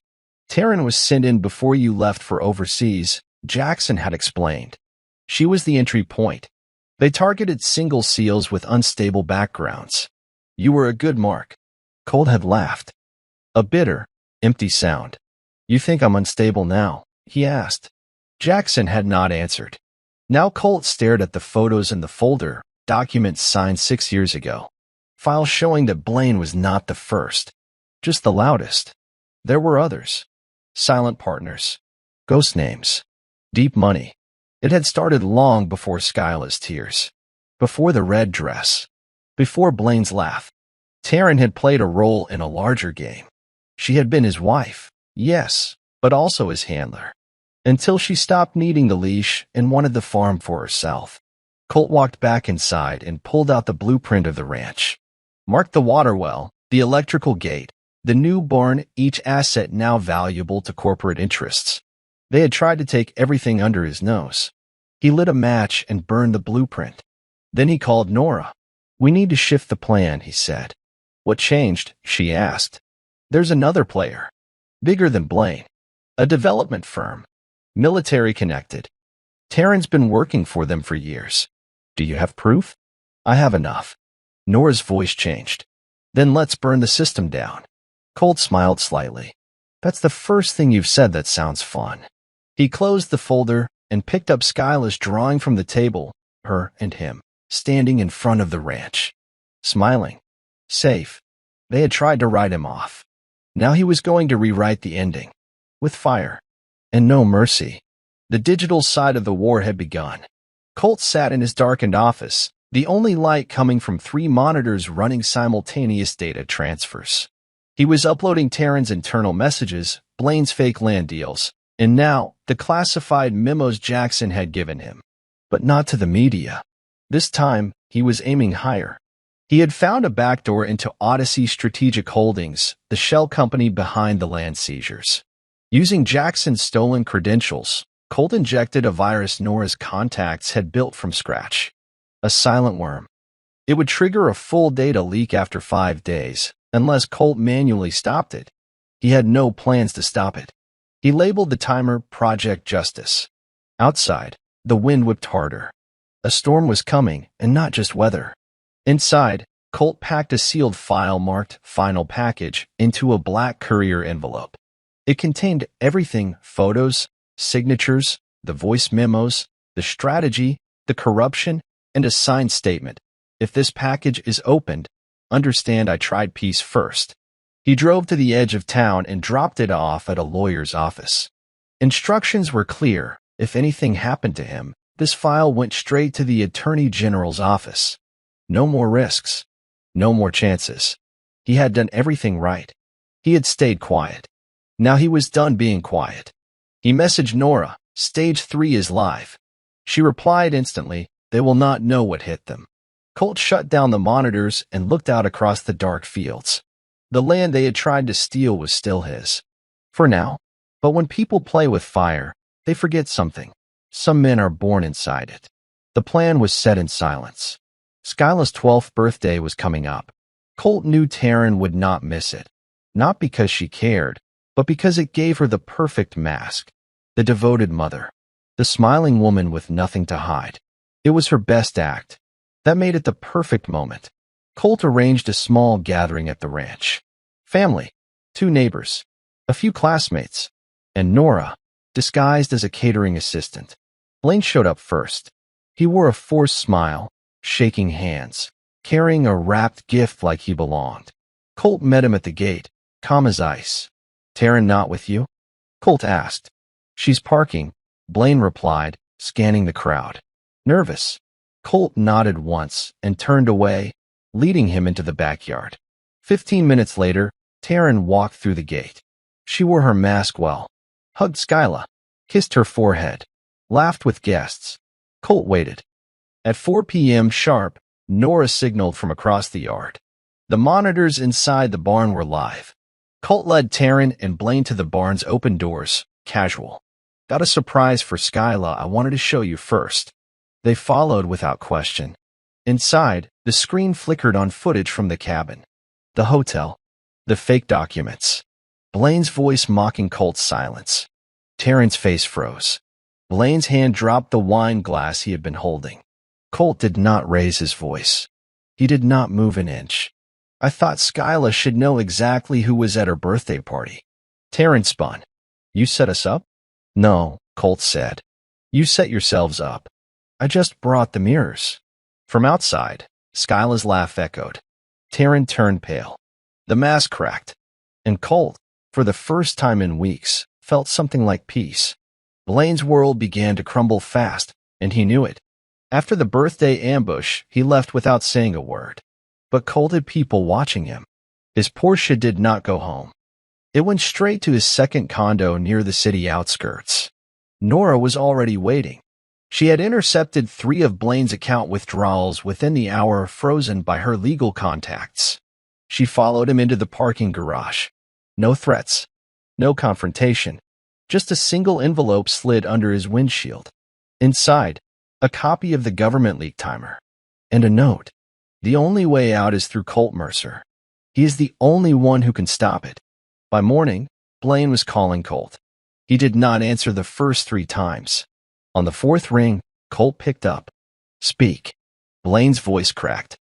"Taryn was sent in before you left for overseas," Jackson had explained. "She was the entry point. They targeted single SEALs with unstable backgrounds. You were a good mark." Colt had laughed. A bitter, empty sound. "You think I'm unstable now?" he asked. Jackson had not answered. Now Colt stared at the photos in the folder, documents signed 6 years ago. Files showing that Blaine was not the first, just the loudest. There were others. Silent partners. Ghost names. Deep money. It had started long before Skyla's tears. Before the red dress. Before Blaine's laugh. Taryn had played a role in a larger game. She had been his wife, yes, but also his handler. Until she stopped needing the leash and wanted the farm for herself. Colt walked back inside and pulled out the blueprint of the ranch. Marked the water well, the electrical gate, the new barn, each asset now valuable to corporate interests. They had tried to take everything under his nose. He lit a match and burned the blueprint. Then he called Nora. "We need to shift the plan," he said. "What changed?" she asked. "There's another player. Bigger than Blaine. A development firm. Military connected. Taryn's been working for them for years. Do you have proof?" "I have enough." Nora's voice changed. "Then let's burn the system down." Colt smiled slightly. "That's the first thing you've said that sounds fun." He closed the folder and picked up Skyla's drawing from the table, her and him, standing in front of the ranch. Smiling. Safe. They had tried to write him off. Now he was going to rewrite the ending. With fire. And no mercy. The digital side of the war had begun. Colt sat in his darkened office, the only light coming from 3 monitors running simultaneous data transfers. He was uploading Taryn's internal messages, Blaine's fake land deals, and now the classified memos Jackson had given him. But not to the media. This time, he was aiming higher. He had found a backdoor into Odyssey Strategic Holdings, the shell company behind the land seizures. Using Jackson's stolen credentials, Colt injected a virus Nora's contacts had built from scratch. A silent worm. It would trigger a full data leak after 5 days, unless Colt manually stopped it. He had no plans to stop it. He labeled the timer Project Justice. Outside, the wind whipped harder. A storm was coming, and not just weather. Inside, Colt packed a sealed file marked Final Package into a black courier envelope. It contained everything: photos, signatures, the voice memos, the strategy, the corruption, and a signed statement. "If this package is opened, understand I tried peace first." He drove to the edge of town and dropped it off at a lawyer's office. Instructions were clear. If anything happened to him, this file went straight to the Attorney General's office. No more risks. No more chances. He had done everything right. He had stayed quiet. Now he was done being quiet. He messaged Nora, "Stage 3 is live." She replied instantly, "They will not know what hit them." Colt shut down the monitors and looked out across the dark fields. The land they had tried to steal was still his. For now. But when people play with fire, they forget something. Some men are born inside it. The plan was set in silence. Skyla's 12th birthday was coming up. Colt knew Taryn would not miss it. Not because she cared, but because it gave her the perfect mask. The devoted mother. The smiling woman with nothing to hide. It was her best act. That made it the perfect moment. Colt arranged a small gathering at the ranch. Family, 2 neighbors, a few classmates, and Nora, disguised as a catering assistant. Blaine showed up first. He wore a forced smile, shaking hands, carrying a wrapped gift like he belonged. Colt met him at the gate, calm as ice. "Taryn not with you?" Colt asked. "She's parking," Blaine replied, scanning the crowd. "Nervous?" Colt nodded once and turned away, leading him into the backyard. 15 minutes later, Taryn walked through the gate. She wore her mask well, hugged Skyla, kissed her forehead, laughed with guests. Colt waited. At 4 p.m. sharp, Nora signaled from across the yard. The monitors inside the barn were live. Colt led Taryn and Blaine to the barn's open doors, casual. "Got a surprise for Skyla I wanted to show you first." They followed without question. Inside, the screen flickered on footage from the cabin, the hotel, the fake documents. Blaine's voice mocking Colt's silence. Taryn's face froze. Blaine's hand dropped the wine glass he had been holding. Colt did not raise his voice. He did not move an inch. "I thought Skyla should know exactly who was at her birthday party." Taryn spun. "You set us up?" "No," Colt said. "You set yourselves up. I just brought the mirrors." From outside, Skyla's laugh echoed. Taryn turned pale. The mask cracked. And Colt, for the first time in weeks, felt something like peace. Blaine's world began to crumble fast, and he knew it. After the birthday ambush, he left without saying a word. But Colt had people watching him. His Porsche did not go home. It went straight to his second condo near the city outskirts. Nora was already waiting. She had intercepted 3 of Blaine's account withdrawals within the hour, frozen by her legal contacts. She followed him into the parking garage. No threats. No confrontation. Just a single envelope slid under his windshield. Inside, a copy of the government leak timer. And a note. "The only way out is through Colt Mercer. He is the only one who can stop it." By morning, Blaine was calling Colt. He did not answer the first 3 times. On the 4th ring, Colt picked up. "Speak." Blaine's voice cracked.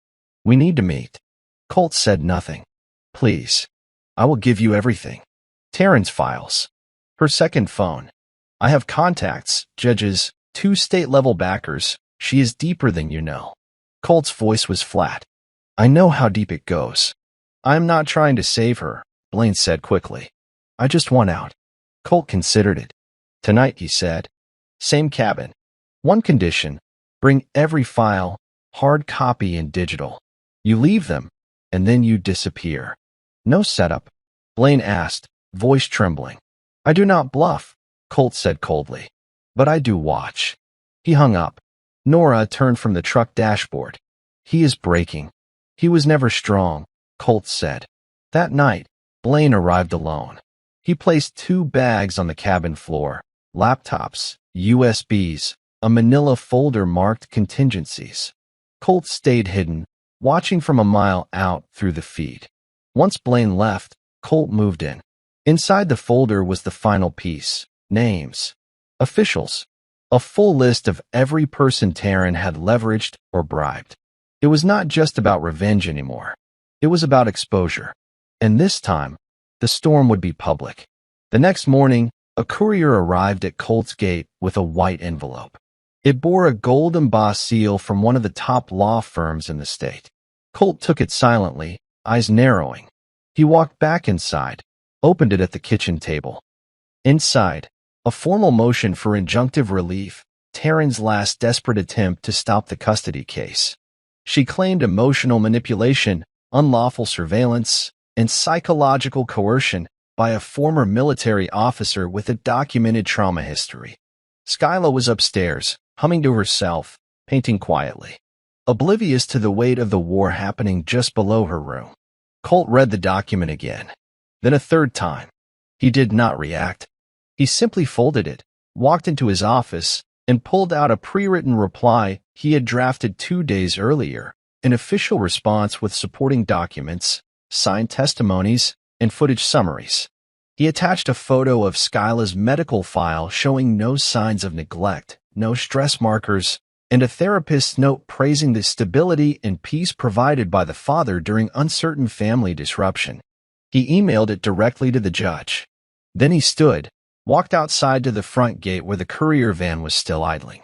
"We need to meet." Colt said nothing. "Please. I will give you everything." Taryn's files. Her second phone. "I have contacts, judges, 2 state-level backers. She is deeper than you know." Colt's voice was flat. "I know how deep it goes." "I am not trying to save her," Blaine said quickly. "I just want out." Colt considered it. "Tonight," he said. "Same cabin. One condition. Bring every file, hard copy and digital. You leave them, and then you disappear." "No setup?" Blaine asked, voice trembling. "I do not bluff," Colt said coldly. "But I do watch." He hung up. Nora turned from the truck dashboard. "He is breaking. He was never strong," Colt said. That night, Blaine arrived alone. He placed 2 bags on the cabin floor, laptops, USBs, a manila folder marked contingencies. Colt stayed hidden, watching from a mile out through the feed. Once Blaine left, Colt moved in. Inside the folder was the final piece: names, officials, a full list of every person Taryn had leveraged or bribed. It was not just about revenge anymore. It was about exposure. And this time, the storm would be public. The next morning, a courier arrived at Colt's gate with a white envelope. It bore a gold-embossed seal from one of the top law firms in the state. Colt took it silently, eyes narrowing. He walked back inside, opened it at the kitchen table. Inside, a formal motion for injunctive relief, Taryn's last desperate attempt to stop the custody case. She claimed emotional manipulation, unlawful surveillance, and psychological coercion by a former military officer with a documented trauma history. Skyla was upstairs, humming to herself, painting quietly, oblivious to the weight of the war happening just below her room. Colt read the document again, then a third time. He did not react. He simply folded it, walked into his office, and pulled out a pre-written reply he had drafted 2 days earlier, an official response with supporting documents, signed testimonies, and footage summaries. He attached a photo of Skyla's medical file showing no signs of neglect, no stress markers, and a therapist's note praising the stability and peace provided by the father during uncertain family disruption. He emailed it directly to the judge. Then he stood, walked outside to the front gate where the courier van was still idling.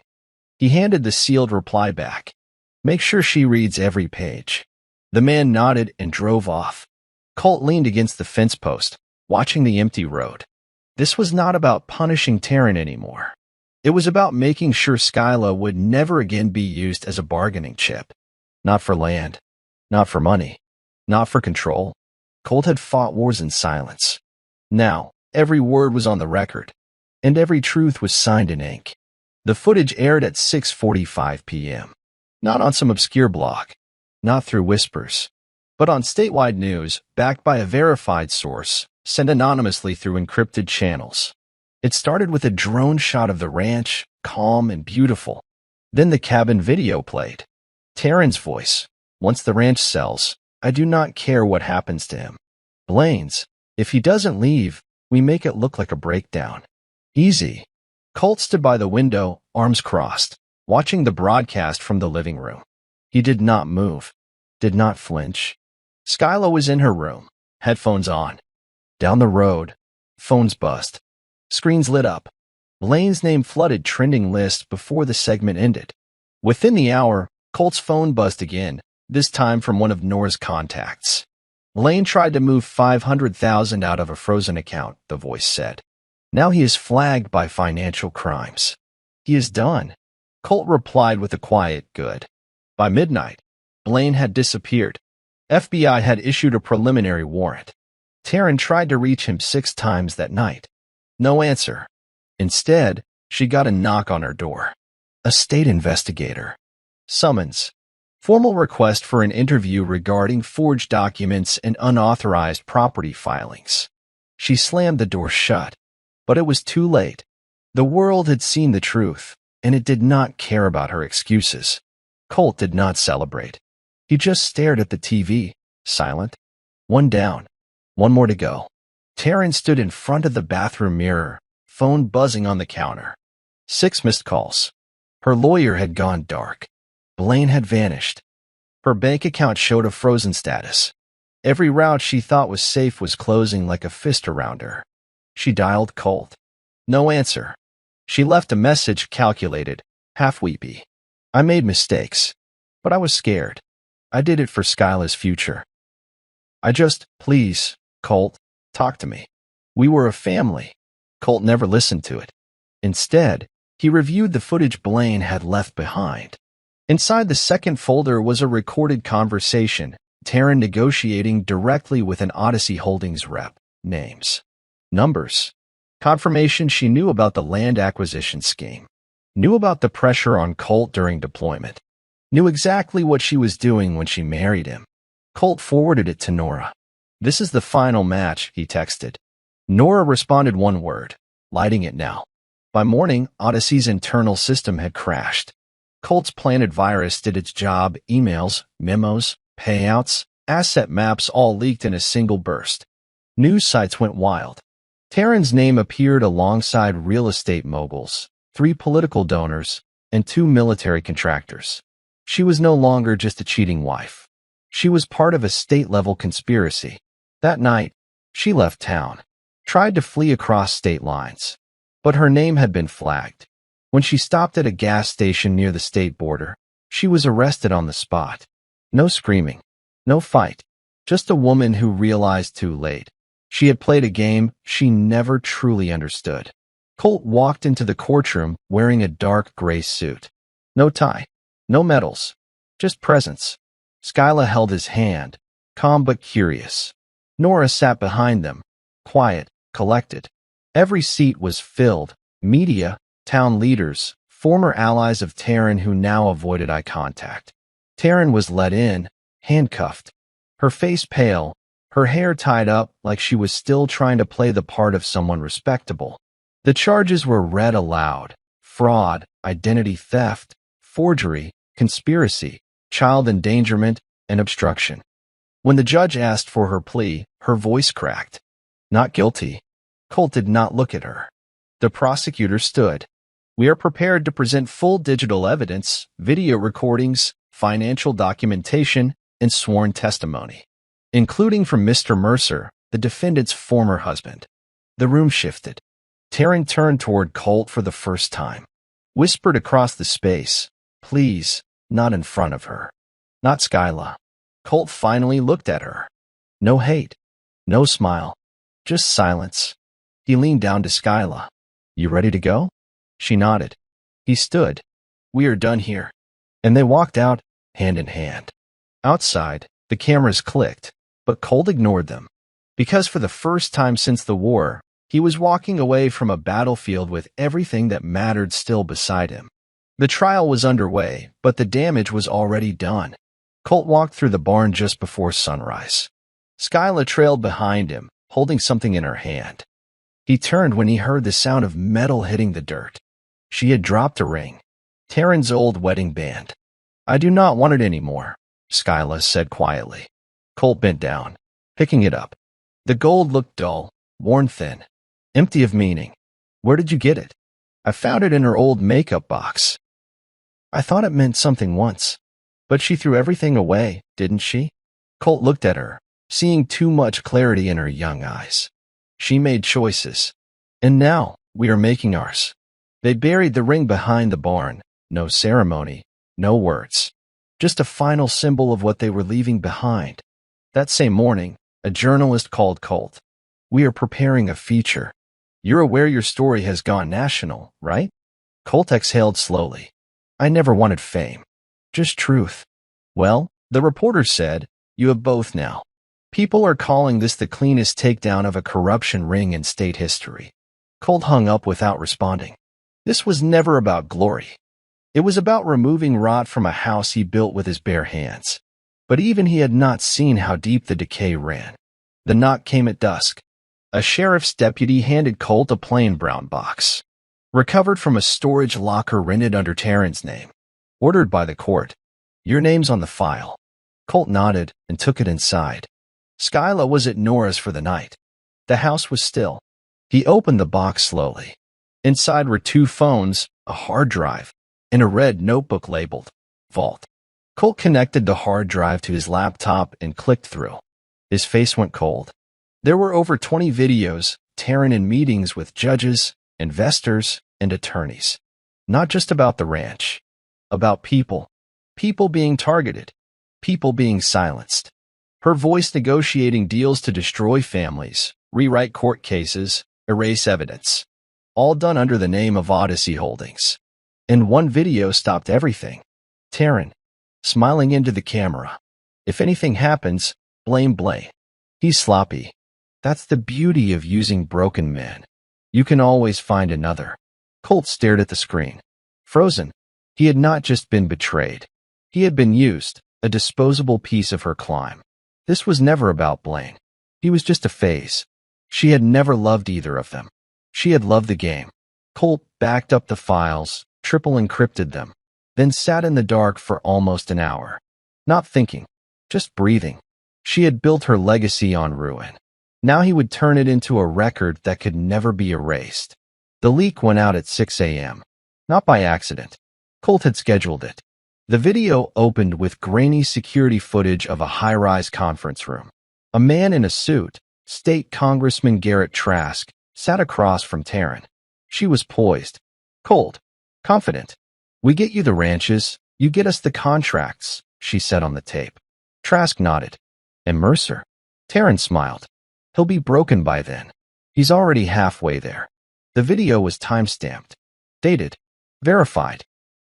He handed the sealed reply back. "Make sure she reads every page." The man nodded and drove off. Colt leaned against the fence post, watching the empty road. This was not about punishing Taryn anymore. It was about making sure Skyla would never again be used as a bargaining chip. Not for land, not for money, not for control. Colt had fought wars in silence. Now, every word was on the record, and every truth was signed in ink. The footage aired at 6:45 p.m. Not on some obscure blog, not through whispers, but on statewide news backed by a verified source, sent anonymously through encrypted channels. It started with a drone shot of the ranch, calm and beautiful. Then the cabin video played. Taryn's voice. "Once the ranch sells, I do not care what happens to him. Blaine's, if he doesn't leave, we make it look like a breakdown. Easy." Colt stood by the window, arms crossed, watching the broadcast from the living room. He did not move, did not flinch. Skyla was in her room, headphones on. Down the road, phones buzzed. Screens lit up. Blaine's name flooded trending lists before the segment ended. Within the hour, Colt's phone buzzed again, this time from one of Nora's contacts. "Blaine tried to move $500,000 out of a frozen account," the voice said. "Now he is flagged by financial crimes. He is done." Colt replied with a quiet "good." By midnight, Blaine had disappeared. FBI had issued a preliminary warrant. Taryn tried to reach him 6 times that night. No answer. Instead, she got a knock on her door. A state investigator. Summons. Formal request for an interview regarding forged documents and unauthorized property filings. She slammed the door shut, but it was too late. The world had seen the truth, and it did not care about her excuses. Colt did not celebrate. He just stared at the TV, silent. One down. One more to go. Taryn stood in front of the bathroom mirror, phone buzzing on the counter. 6 missed calls. Her lawyer had gone dark. Blaine had vanished. Her bank account showed a frozen status. Every route she thought was safe was closing like a fist around her. She dialed Colt. No answer. She left a message calculated, half weepy. "I made mistakes, but I was scared. I did it for Skyla's future. Please, Colt, talk to me. We were a family." Colt never listened to it. Instead, he reviewed the footage Blaine had left behind. Inside the second folder was a recorded conversation, Taryn negotiating directly with an Odyssey Holdings rep. Names. Numbers. Confirmation she knew about the land acquisition scheme. Knew about the pressure on Colt during deployment. Knew exactly what she was doing when she married him. Colt forwarded it to Nora. "This is the final match," he texted. Nora responded one word, "Lighting it now." By morning, Odyssey's internal system had crashed. Colt's planted virus did its job. Emails, memos, payouts, asset maps all leaked in a single burst. News sites went wild. Taryn's name appeared alongside real estate moguls, 3 political donors, and 2 military contractors. She was no longer just a cheating wife. She was part of a state-level conspiracy. That night, she left town, tried to flee across state lines, but her name had been flagged. When she stopped at a gas station near the state border, she was arrested on the spot. No screaming, no fight, just a woman who realized too late. She had played a game she never truly understood. Colt walked into the courtroom wearing a dark gray suit. No tie, no medals, just presence. Skyla held his hand, calm but curious. Nora sat behind them, quiet, collected. Every seat was filled. Media, town leaders, former allies of Taryn who now avoided eye contact. Taryn was let in, handcuffed, her face pale, her hair tied up like she was still trying to play the part of someone respectable. The charges were read aloud: fraud, identity theft, forgery, conspiracy, child endangerment, and obstruction. When the judge asked for her plea, her voice cracked. Not guilty. Colt did not look at her. The prosecutor stood. We are prepared to present full digital evidence, video recordings, financial documentation, and sworn testimony, including from Mr. Mercer, the defendant's former husband. The room shifted. Taryn turned toward Colt for the first time. Whispered across the space, "Please, not in front of her. Not Skyla." Colt finally looked at her. No hate. No smile. Just silence. He leaned down to Skyla. "You ready to go?" She nodded. He stood. "We are done here." And they walked out, hand in hand. Outside, the cameras clicked, but Colt ignored them. Because for the first time since the war, he was walking away from a battlefield with everything that mattered still beside him. The trial was underway, but the damage was already done. Colt walked through the barn just before sunrise. Skyla trailed behind him, holding something in her hand. He turned when he heard the sound of metal hitting the dirt. She had dropped a ring. Taryn's old wedding band. "I do not want it anymore," Skyla said quietly. Colt bent down, picking it up. The gold looked dull, worn thin, empty of meaning. "Where did you get it?" "I found it in her old makeup box." "I thought it meant something once." "But she threw everything away, didn't she?" Colt looked at her, seeing too much clarity in her young eyes. "She made choices. And now, we are making ours." They buried the ring behind the barn. No ceremony, no words. Just a final symbol of what they were leaving behind. That same morning, a journalist called Colt. "We are preparing a feature. You're aware your story has gone national, right?" Colt exhaled slowly. "I never wanted fame. Just truth." "Well," the reporter said, "you have both now. People are calling this the cleanest takedown of a corruption ring in state history." Colt hung up without responding. This was never about glory. It was about removing rot from a house he built with his bare hands. But even he had not seen how deep the decay ran. The knock came at dusk. A sheriff's deputy handed Colt a plain brown box, recovered from a storage locker rented under Taryn's name. "Ordered by the court. Your name's on the file." Colt nodded and took it inside. Skyla was at Nora's for the night. The house was still. He opened the box slowly. Inside were 2 phones, a hard drive, and a red notebook labeled Vault. Colt connected the hard drive to his laptop and clicked through. His face went cold. There were over 20 videos, Taryn in meetings with judges, investors, and attorneys. Not just about the ranch. About people. People being targeted. People being silenced. Her voice negotiating deals to destroy families, rewrite court cases, erase evidence. All done under the name of Odyssey Holdings. And one video stopped everything. Taryn, smiling into the camera. "If anything happens, blame Blaine. He's sloppy. That's the beauty of using broken men. You can always find another." Colt stared at the screen. Frozen. He had not just been betrayed. He had been used, a disposable piece of her climb. This was never about Blaine. He was just a phase. She had never loved either of them. She had loved the game. Colt backed up the files, triple encrypted them, then sat in the dark for almost an hour. Not thinking, just breathing. She had built her legacy on ruin. Now he would turn it into a record that could never be erased. The leak went out at 6 a.m. Not by accident. Colt had scheduled it. The video opened with grainy security footage of a high-rise conference room. A man in a suit, State Congressman Garrett Trask, sat across from Taryn. She was poised, cold, confident. "We get you the ranches, you get us the contracts," she said on the tape. Trask nodded. "And Mercer?" Taryn smiled. "He'll be broken by then. He's already halfway there." The video was time-stamped, dated, verified.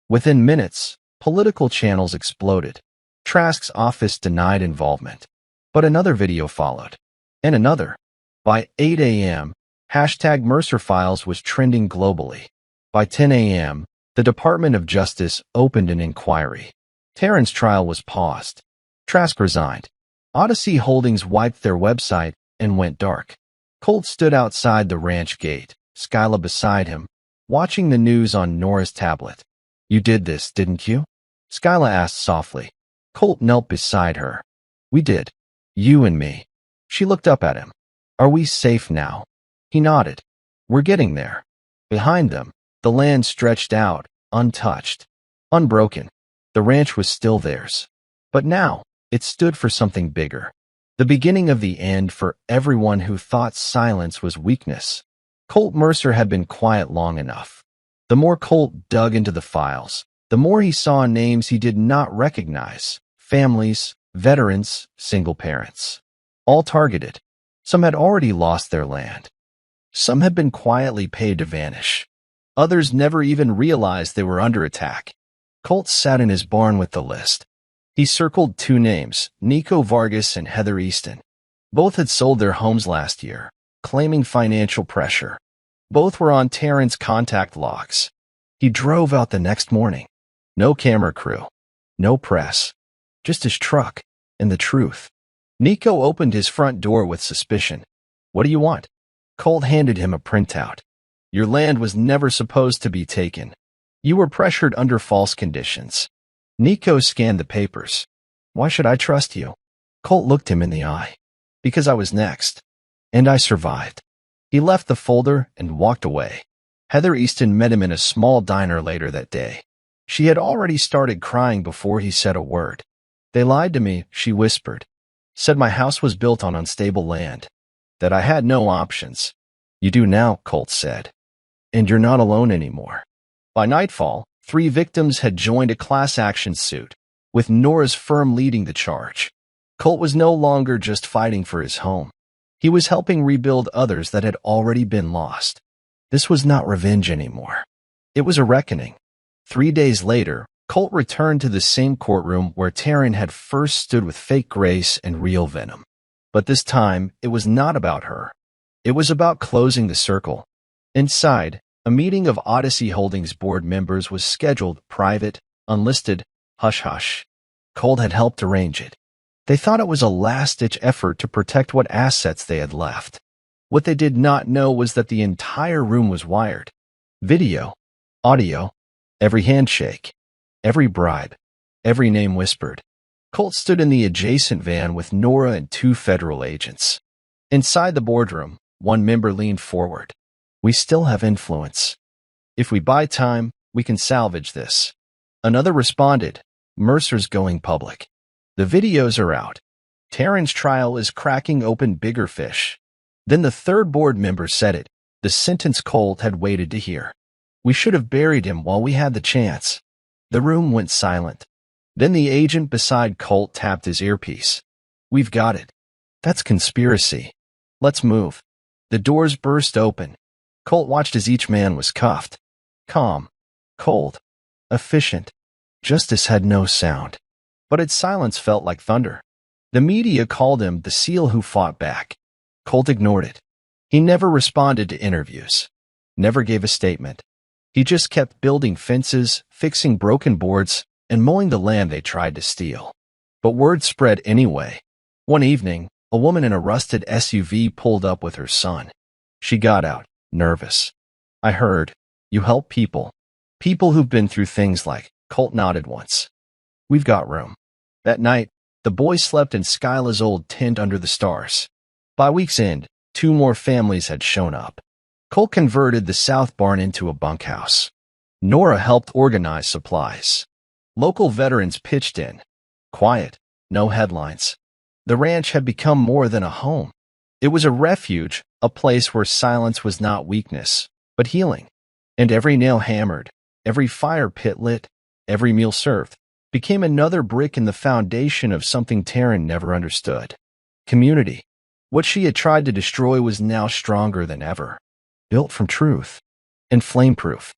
Within minutes, political channels exploded. Trask's office denied involvement. But another video followed. And another. By 8 a.m., #MercerFiles was trending globally. By 10 a.m., the Department of Justice opened an inquiry. Taryn's trial was paused. Trask resigned. Odyssey Holdings wiped their website and went dark. Colt stood outside the ranch gate, Skyla beside him, watching the news on Nora's tablet. "You did this, didn't you?" Skyla asked softly. Colt knelt beside her. "We did. You and me." She looked up at him. "Are we safe now?" He nodded. "We're getting there." Behind them, the land stretched out, untouched, unbroken. The ranch was still theirs. But now, it stood for something bigger. The beginning of the end for everyone who thought silence was weakness. Colt Mercer had been quiet long enough. The more Colt dug into the files, the more he saw names he did not recognize. Families, veterans, single parents. All targeted. Some had already lost their land. Some had been quietly paid to vanish. Others never even realized they were under attack. Colt sat in his barn with the list. He circled two names, Nico Vargas and Heather Easton. Both had sold their homes last year, claiming financial pressure. Both were on Taryn's contact logs. He drove out the next morning. No camera crew. No press. Just his truck and the truth. Nico opened his front door with suspicion. "What do you want?" Colt handed him a printout. "Your land was never supposed to be taken. You were pressured under false conditions." Nico scanned the papers. "Why should I trust you?" Colt looked him in the eye. "Because I was next. And I survived." He left the folder and walked away. Heather Easton met him in a small diner later that day. She had already started crying before he said a word. "They lied to me," she whispered. "Said my house was built on unstable land. That I had no options." "You do now," Colt said. "And you're not alone anymore." By nightfall, 3 victims had joined a class action suit, with Nora's firm leading the charge. Colt was no longer just fighting for his home. He was helping rebuild others that had already been lost. This was not revenge anymore. It was a reckoning. 3 days later, Colt returned to the same courtroom where Taryn had first stood with fake grace and real venom. But this time, it was not about her. It was about closing the circle. Inside, a meeting of Odyssey Holdings board members was scheduled, private, unlisted, hush-hush. Colt had helped arrange it. They thought it was a last-ditch effort to protect what assets they had left. What they did not know was that the entire room was wired. Video, audio, every handshake, every bribe, every name whispered. Colt stood in the adjacent van with Nora and 2 federal agents. Inside the boardroom, one member leaned forward. "We still have influence. If we buy time, we can salvage this." Another responded, "Mercer's going public. The videos are out. Taryn's trial is cracking open bigger fish." Then the third board member said it, the sentence Colt had waited to hear. "We should have buried him while we had the chance." The room went silent. Then the agent beside Colt tapped his earpiece. "We've got it. That's conspiracy. Let's move." The doors burst open. Colt watched as each man was cuffed. Calm, cold, efficient. Justice had no sound, but its silence felt like thunder. The media called him the SEAL who fought back. Colt ignored it. He never responded to interviews, never gave a statement. He just kept building fences, fixing broken boards, and mowing the land they tried to steal. But word spread anyway. One evening, a woman in a rusted SUV pulled up with her son. She got out, nervous. "I heard. You help people. People who've been through things like..." Colt nodded once. "We've got room." That night, the boys slept in Skyla's old tent under the stars. By week's end, 2 more families had shown up. Colt converted the south barn into a bunkhouse. Nora helped organize supplies. Local veterans pitched in. Quiet, no headlines. The ranch had become more than a home. It was a refuge, a place where silence was not weakness, but healing. And every nail hammered, every fire pit lit, every meal served, became another brick in the foundation of something Taryn never understood. Community. What she had tried to destroy was now stronger than ever. Built from truth. And flameproof.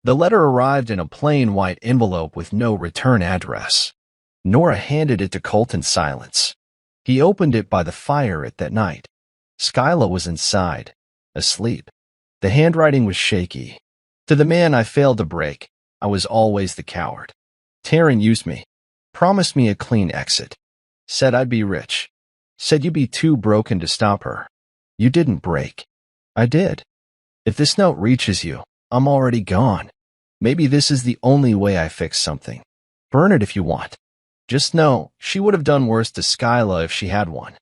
The letter arrived in a plain white envelope with no return address. Nora handed it to Colt in silence. He opened it by the fire that night. Skyla was inside, asleep. The handwriting was shaky. "To the man I failed to break, I was always the coward. Taryn used me, promised me a clean exit, said I'd be rich, Said you'd be too broken to stop her. You didn't break. I did. If this note reaches you, I'm already gone. Maybe this is the only way I fix something. Burn it if you want. Just know, she would have done worse to Skyla if she had one.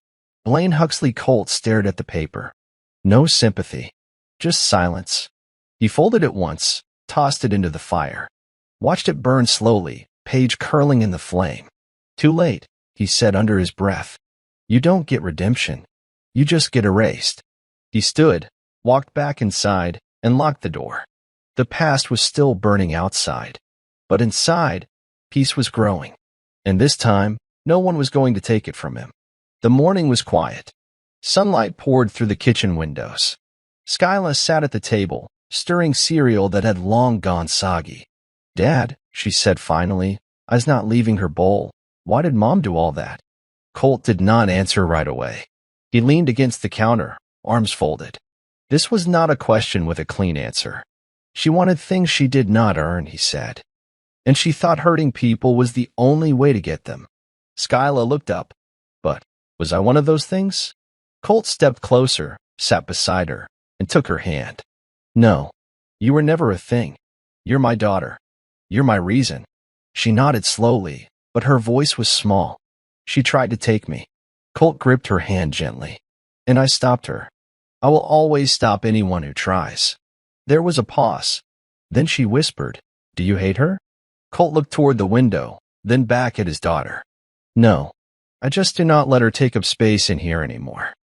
Blaine Huxley Colt stared at the paper. No sympathy. Just silence. He folded it once, tossed it into the fire. Watched it burn slowly, page curling in the flame. Too late, he said under his breath. You don't get redemption. You just get erased. He stood, walked back inside, and locked the door. The past was still burning outside. But inside, peace was growing. And this time, no one was going to take it from him. The morning was quiet. Sunlight poured through the kitchen windows. Skyla sat at the table, stirring cereal that had long gone soggy. Dad, she said finally, I's not leaving her bowl. Why did Mom do all that? Colt did not answer right away. He leaned against the counter, arms folded. This was not a question with a clean answer. She wanted things she did not earn, he said. And she thought hurting people was the only way to get them. Skyla looked up. But, was I one of those things? Colt stepped closer, sat beside her, and took her hand. No, you were never a thing. You're my daughter. You're my reason. She nodded slowly, but her voice was small. She tried to take me. Colt gripped her hand gently. And I stopped her. I will always stop anyone who tries. There was a pause. Then she whispered, Do you hate her? Colt looked toward the window, then back at his daughter. No, I just do not let her take up space in here anymore.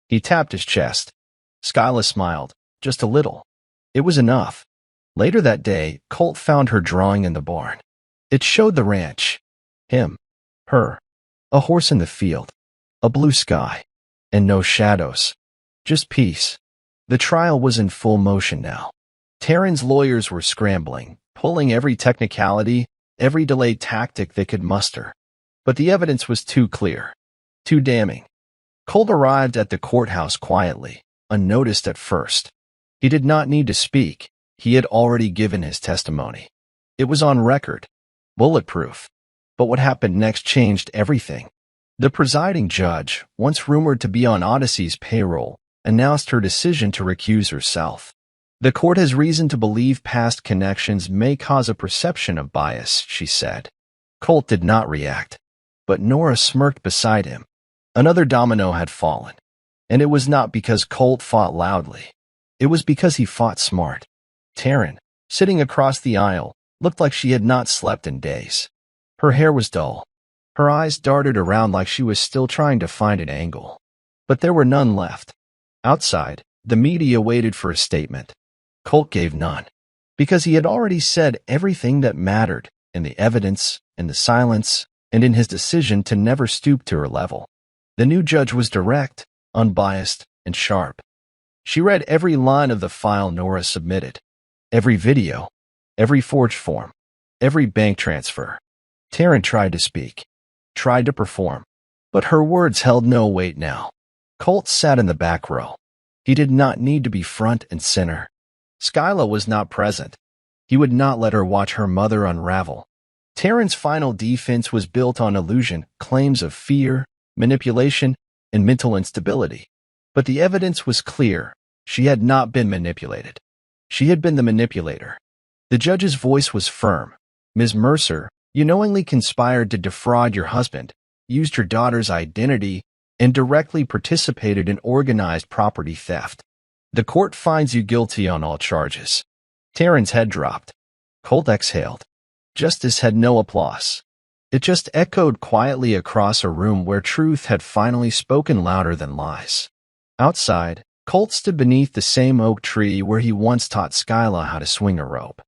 He tapped his chest. Skyla smiled, just a little. It was enough. Later that day, Colt found her drawing in the barn. It showed the ranch. Him. Her. A horse in the field. A blue sky. And no shadows. Just peace. The trial was in full motion now. Taryn's lawyers were scrambling, pulling every technicality, every delayed tactic they could muster. But the evidence was too clear. Too damning. Colt arrived at the courthouse quietly, unnoticed at first. He did not need to speak. He had already given his testimony. It was on record. Bulletproof. But what happened next changed everything. The presiding judge, once rumored to be on Odyssey's payroll, announced her decision to recuse herself. The court has reason to believe past connections may cause a perception of bias, she said. Colt did not react, but Nora smirked beside him. Another domino had fallen, and it was not because Colt fought loudly. It was because he fought smart. Taryn, sitting across the aisle, looked like she had not slept in days. Her hair was dull. Her eyes darted around like she was still trying to find an angle. But there were none left. Outside, the media waited for a statement. Colt gave none, because he had already said everything that mattered in the evidence, in the silence, and in his decision to never stoop to her level. The new judge was direct, unbiased, and sharp. She read every line of the file Nora submitted, every video, every forged form, every bank transfer. Taryn tried to speak, tried to perform, but her words held no weight now. Colt sat in the back row. He did not need to be front and center. Skyla was not present. He would not let her watch her mother unravel. Taryn's final defense was built on illusion, claims of fear, manipulation, and mental instability. But the evidence was clear. She had not been manipulated. She had been the manipulator. The judge's voice was firm. Ms. Mercer, you knowingly conspired to defraud your husband, used your daughter's identity, and directly participated in organized property theft. The court finds you guilty on all charges. Taryn's head dropped. Colt exhaled. Justice had no applause. It just echoed quietly across a room where truth had finally spoken louder than lies. Outside, Colt stood beneath the same oak tree where he once taught Skyla how to swing a rope.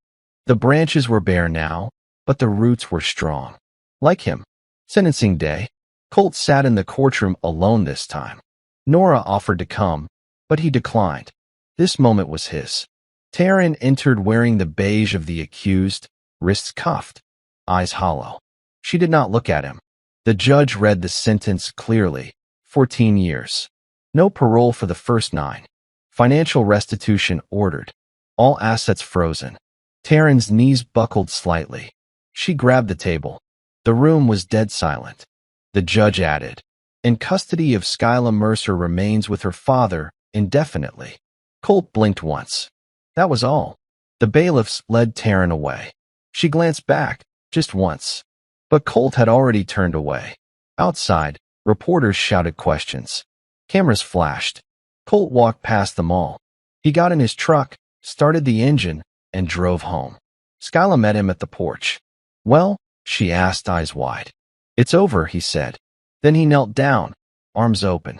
The branches were bare now, but the roots were strong. Like him. Sentencing day, Colt sat in the courtroom alone this time. Nora offered to come, but he declined. This moment was his. Taryn entered wearing the beige of the accused, wrists cuffed, eyes hollow. She did not look at him. The judge read the sentence clearly. 14 years. No parole for the first 9. Financial restitution ordered. All assets frozen. Taryn's knees buckled slightly. She grabbed the table. The room was dead silent. The judge added, In custody of Skyla Mercer remains with her father indefinitely. Colt blinked once. That was all. The bailiffs led Taryn away. She glanced back, just once. But Colt had already turned away. Outside, reporters shouted questions. Cameras flashed. Colt walked past them all. He got in his truck, started the engine, and drove home. Skyla met him at the porch. "Well?" she asked, eyes wide. "It's over," he said. Then he knelt down, arms open.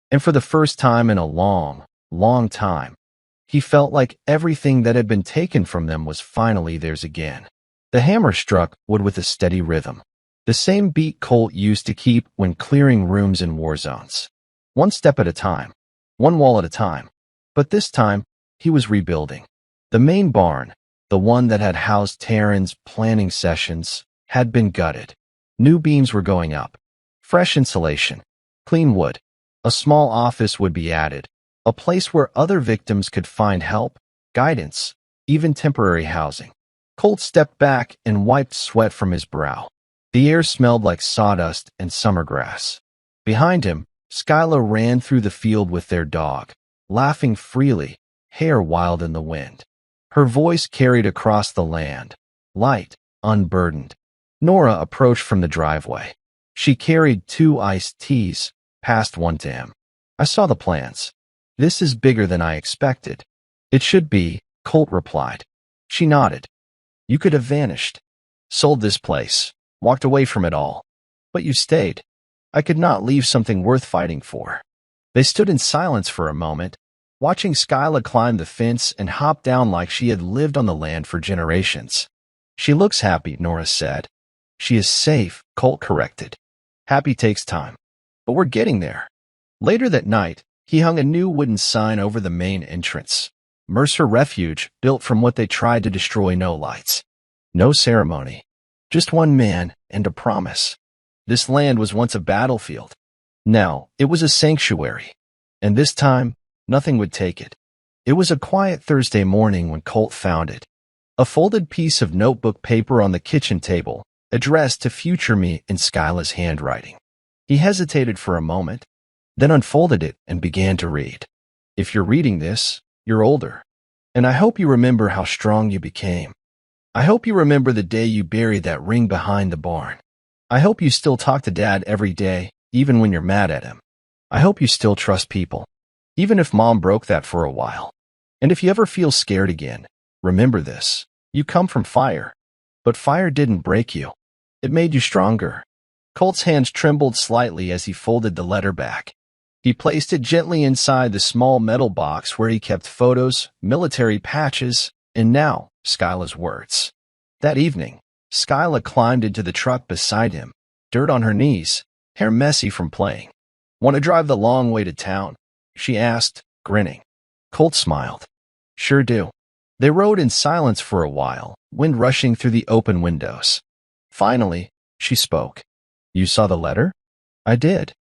And for the first time in a long, long time, he felt like everything that had been taken from them was finally theirs again. The hammer struck wood with a steady rhythm. The same beat Colt used to keep when clearing rooms in war zones. One step at a time, one wall at a time. But this time, he was rebuilding. The main barn, the one that had housed Taryn's planning sessions, had been gutted. New beams were going up. Fresh insulation. Clean wood. A small office would be added. A place where other victims could find help, guidance, even temporary housing. Colt stepped back and wiped sweat from his brow. The air smelled like sawdust and summer grass. Behind him, Skyla ran through the field with their dog, laughing freely, hair wild in the wind. Her voice carried across the land, light, unburdened. Nora approached from the driveway. She carried 2 iced teas, passed one to him. "I saw the plans. This is bigger than I expected." "It should be," Colt replied. She nodded. "You could have vanished. Sold this place. Walked away from it all. But you stayed. I could not leave something worth fighting for." They stood in silence for a moment, watching Skyla climb the fence and hop down like she had lived on the land for generations. "She looks happy," Nora said. "She is safe," Colt corrected. "Happy takes time. But we're getting there." Later that night, he hung a new wooden sign over the main entrance. Mercer Refuge, built from what they tried to destroy. No lights. No ceremony. Just one man and a promise. This land was once a battlefield. Now, it was a sanctuary. And this time, nothing would take it. It was a quiet Thursday morning when Colt found it. A folded piece of notebook paper on the kitchen table, addressed to future me in Skyla's handwriting. He hesitated for a moment, then unfolded it and began to read. "If you're reading this, you're older. And I hope you remember how strong you became. I hope you remember the day you buried that ring behind the barn. I hope you still talk to Dad every day, even when you're mad at him. I hope you still trust people, even if Mom broke that for a while. And if you ever feel scared again, remember this. You come from fire. But fire didn't break you. It made you stronger." Colt's hands trembled slightly as he folded the letter back. He placed it gently inside the small metal box where he kept photos, military patches, and now Skyla's words. That evening, Skyla climbed into the truck beside him, dirt on her knees, hair messy from playing. "Want to drive the long way to town?" she asked, grinning. Colt smiled. "Sure do." They rode in silence for a while, wind rushing through the open windows. Finally, she spoke. "You saw the letter?" "I did."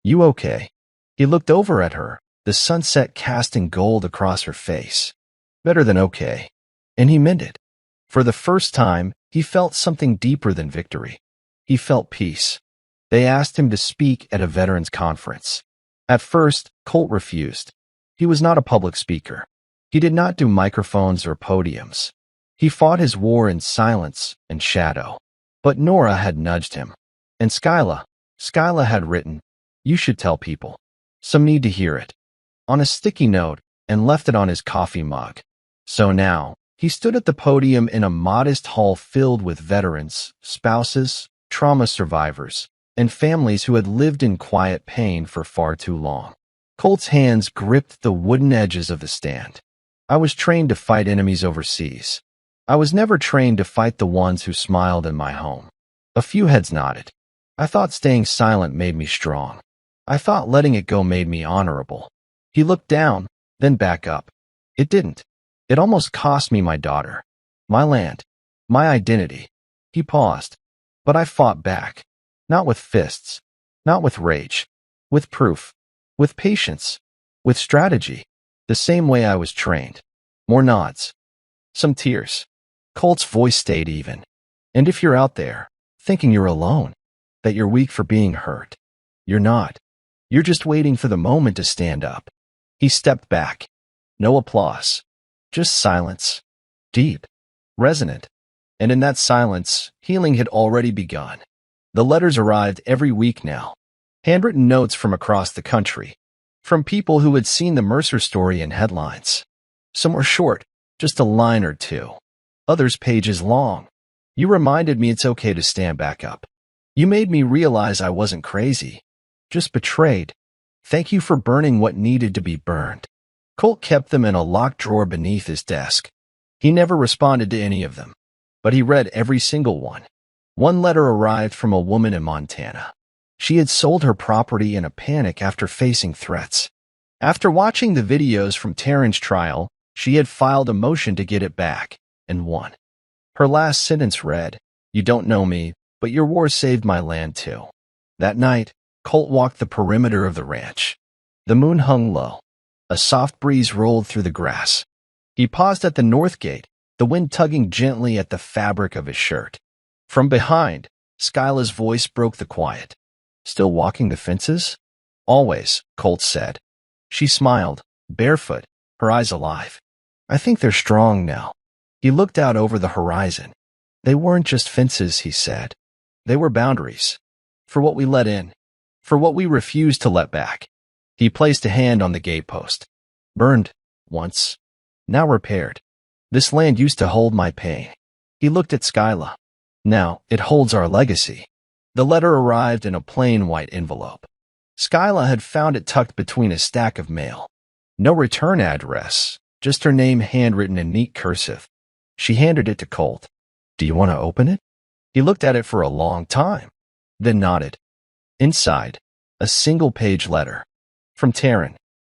"You okay?" He looked over at her, the sunset casting gold across her face. "Better than okay." And he meant it. For the first time, he felt something deeper than victory. He felt peace. They asked him to speak at a veterans conference. At first, Colt refused. He was not a public speaker. He did not do microphones or podiums. He fought his war in silence and shadow. But Nora had nudged him. And Skyla had written, "You should tell people. Some need to hear it," on a sticky note, and left it on his coffee mug. So now, he stood at the podium in a modest hall filled with veterans, spouses, trauma survivors, and families who had lived in quiet pain for far too long. Colt's hands gripped the wooden edges of the stand. "I was trained to fight enemies overseas. I was never trained to fight the ones who smiled in my home." A few heads nodded. "I thought staying silent made me strong. I thought letting it go made me honorable." He looked down, then back up. "It didn't. It almost cost me my daughter, my land, my identity." He paused. "But I fought back. Not with fists, not with rage, with proof, with patience, with strategy, the same way I was trained." More nods. Some tears. Colt's voice stayed even. "And if you're out there, thinking you're alone, that you're weak for being hurt, you're not. You're just waiting for the moment to stand up. He stepped back. No applause. Just silence. Deep. Resonant. And in that silence, healing had already begun. The letters arrived every week now. Handwritten notes from across the country. From people who had seen the Mercer story in headlines. Some were short, just a line or two. Others pages long. You reminded me it's okay to stand back up. You made me realize I wasn't crazy. Just betrayed. Thank you for burning what needed to be burned. Colt kept them in a locked drawer beneath his desk. He never responded to any of them, but he read every single one. One letter arrived from a woman in Montana. She had sold her property in a panic after facing threats. After watching the videos from Taryn's trial, she had filed a motion to get it back, and won. Her last sentence read, "You don't know me, but your war saved my land too." That night, Colt walked the perimeter of the ranch. The moon hung low. A soft breeze rolled through the grass. He paused at the north gate, the wind tugging gently at the fabric of his shirt. From behind, Skyla's voice broke the quiet. "Still walking the fences?" "Always," Colt said. She smiled, barefoot, her eyes alive. "I think they're strong now." He looked out over the horizon. "They weren't just fences," he said. "They were boundaries. For what we let in. For what we refused to let back." He placed a hand on the gatepost. "Burned, once. Now repaired. This land used to hold my pain." He looked at Skyla. "Now, it holds our legacy." The letter arrived in a plain white envelope. Skyla had found it tucked between a stack of mail. No return address, just her name handwritten in neat cursive. She handed it to Colt. "Do you want to open it?" He looked at it for a long time, then nodded. Inside, a single-page letter. From Taryn.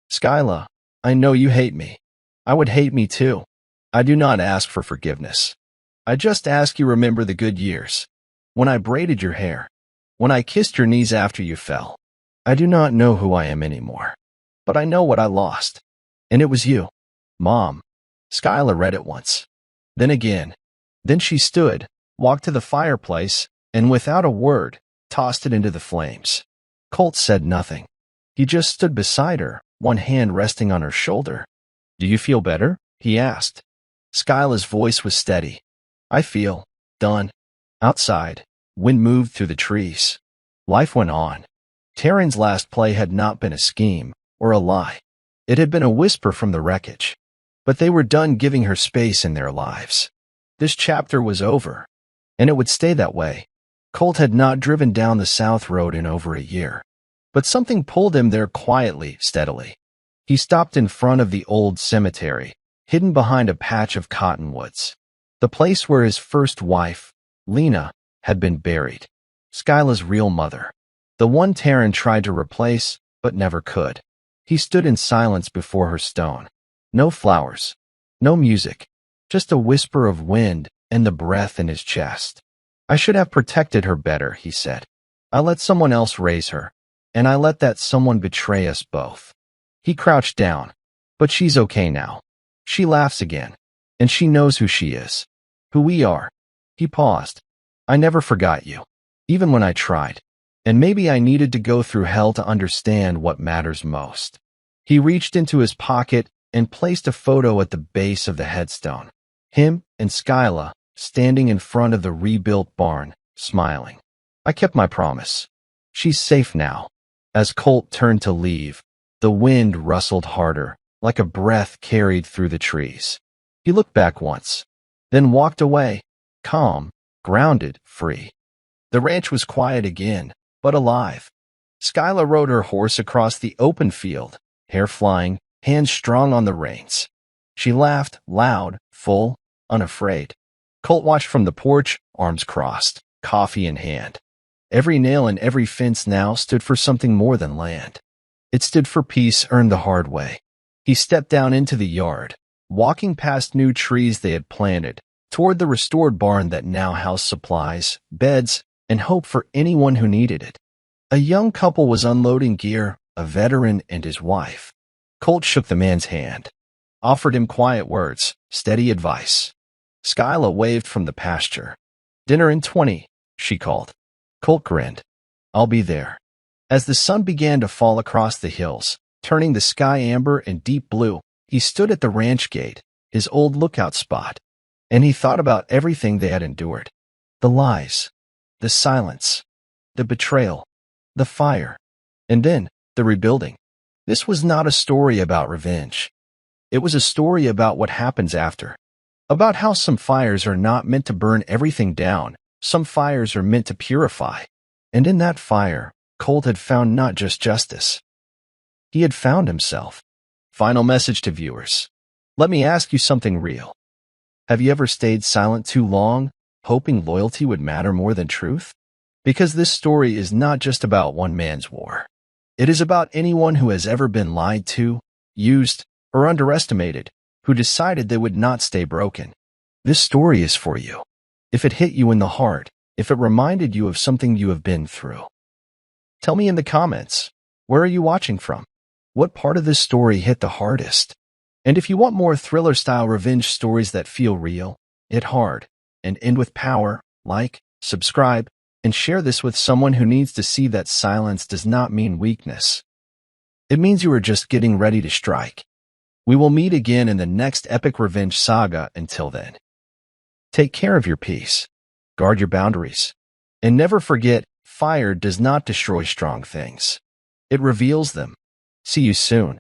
"Skyla, I know you hate me. I would hate me too. I do not ask for forgiveness. I just ask you remember the good years. When I braided your hair. When I kissed your knees after you fell. I do not know who I am anymore. But I know what I lost. And it was you. Mom." Skyla read it once. Then again. Then she stood, walked to the fireplace, and without a word, tossed it into the flames. Colt said nothing. He just stood beside her, one hand resting on her shoulder. "Do you feel better?" he asked. Skyla's voice was steady. "I feel done." Outside, wind moved through the trees. Life went on. Taryn's last play had not been a scheme or a lie. It had been a whisper from the wreckage. But they were done giving her space in their lives. This chapter was over, and it would stay that way. Colt had not driven down the South Road in over a year, but something pulled him there quietly, steadily. He stopped in front of the old cemetery, hidden behind a patch of cottonwoods. The place where his first wife, Lena, had been buried. Skyla's real mother. The one Taryn tried to replace, but never could. He stood in silence before her stone. No flowers. No music. Just a whisper of wind and the breath in his chest. "I should have protected her better," he said. "I let someone else raise her, and I let that someone betray us both." He crouched down. "But she's okay now. She laughs again, and she knows who she is. Who we are." He paused. "I never forgot you, even when I tried. And maybe I needed to go through hell to understand what matters most." He reached into his pocket and placed a photo at the base of the headstone. Him and Skyla standing in front of the rebuilt barn, smiling. "I kept my promise. She's safe now." As Colt turned to leave, the wind rustled harder, like a breath carried through the trees. He looked back once, then walked away, calm, grounded, free. The ranch was quiet again, but alive. Skyla rode her horse across the open field, hair flying, hands strong on the reins. She laughed, loud, full, unafraid. Colt watched from the porch, arms crossed, coffee in hand. Every nail in every fence now stood for something more than land. It stood for peace earned the hard way. He stepped down into the yard, walking past new trees they had planted, toward the restored barn that now housed supplies, beds, and hope for anyone who needed it. A young couple was unloading gear, a veteran and his wife. Colt shook the man's hand, offered him quiet words, steady advice. Skyla waved from the pasture. "Dinner in 20, she called. Colt grinned. "I'll be there." As the sun began to fall across the hills, turning the sky amber and deep blue, he stood at the ranch gate, his old lookout spot, and he thought about everything they had endured. The lies, the silence, the betrayal, the fire, and then the rebuilding. This was not a story about revenge. It was a story about what happens after. About how some fires are not meant to burn everything down, some fires are meant to purify. And in that fire, Colt had found not just justice. He had found himself. Final message to viewers. Let me ask you something real. Have you ever stayed silent too long, hoping loyalty would matter more than truth? Because this story is not just about one man's war. It is about anyone who has ever been lied to, used, or underestimated, who decided they would not stay broken. This story is for you. If it hit you in the heart, if it reminded you of something you have been through. Tell me in the comments, where are you watching from? What part of this story hit the hardest? And if you want more thriller-style revenge stories that feel real, hit hard, and end with power, like, subscribe, and share this with someone who needs to see that silence does not mean weakness. It means you are just getting ready to strike. We will meet again in the next epic revenge saga. Until then, take care of your peace, guard your boundaries, and never forget, fire does not destroy strong things. It reveals them. See you soon.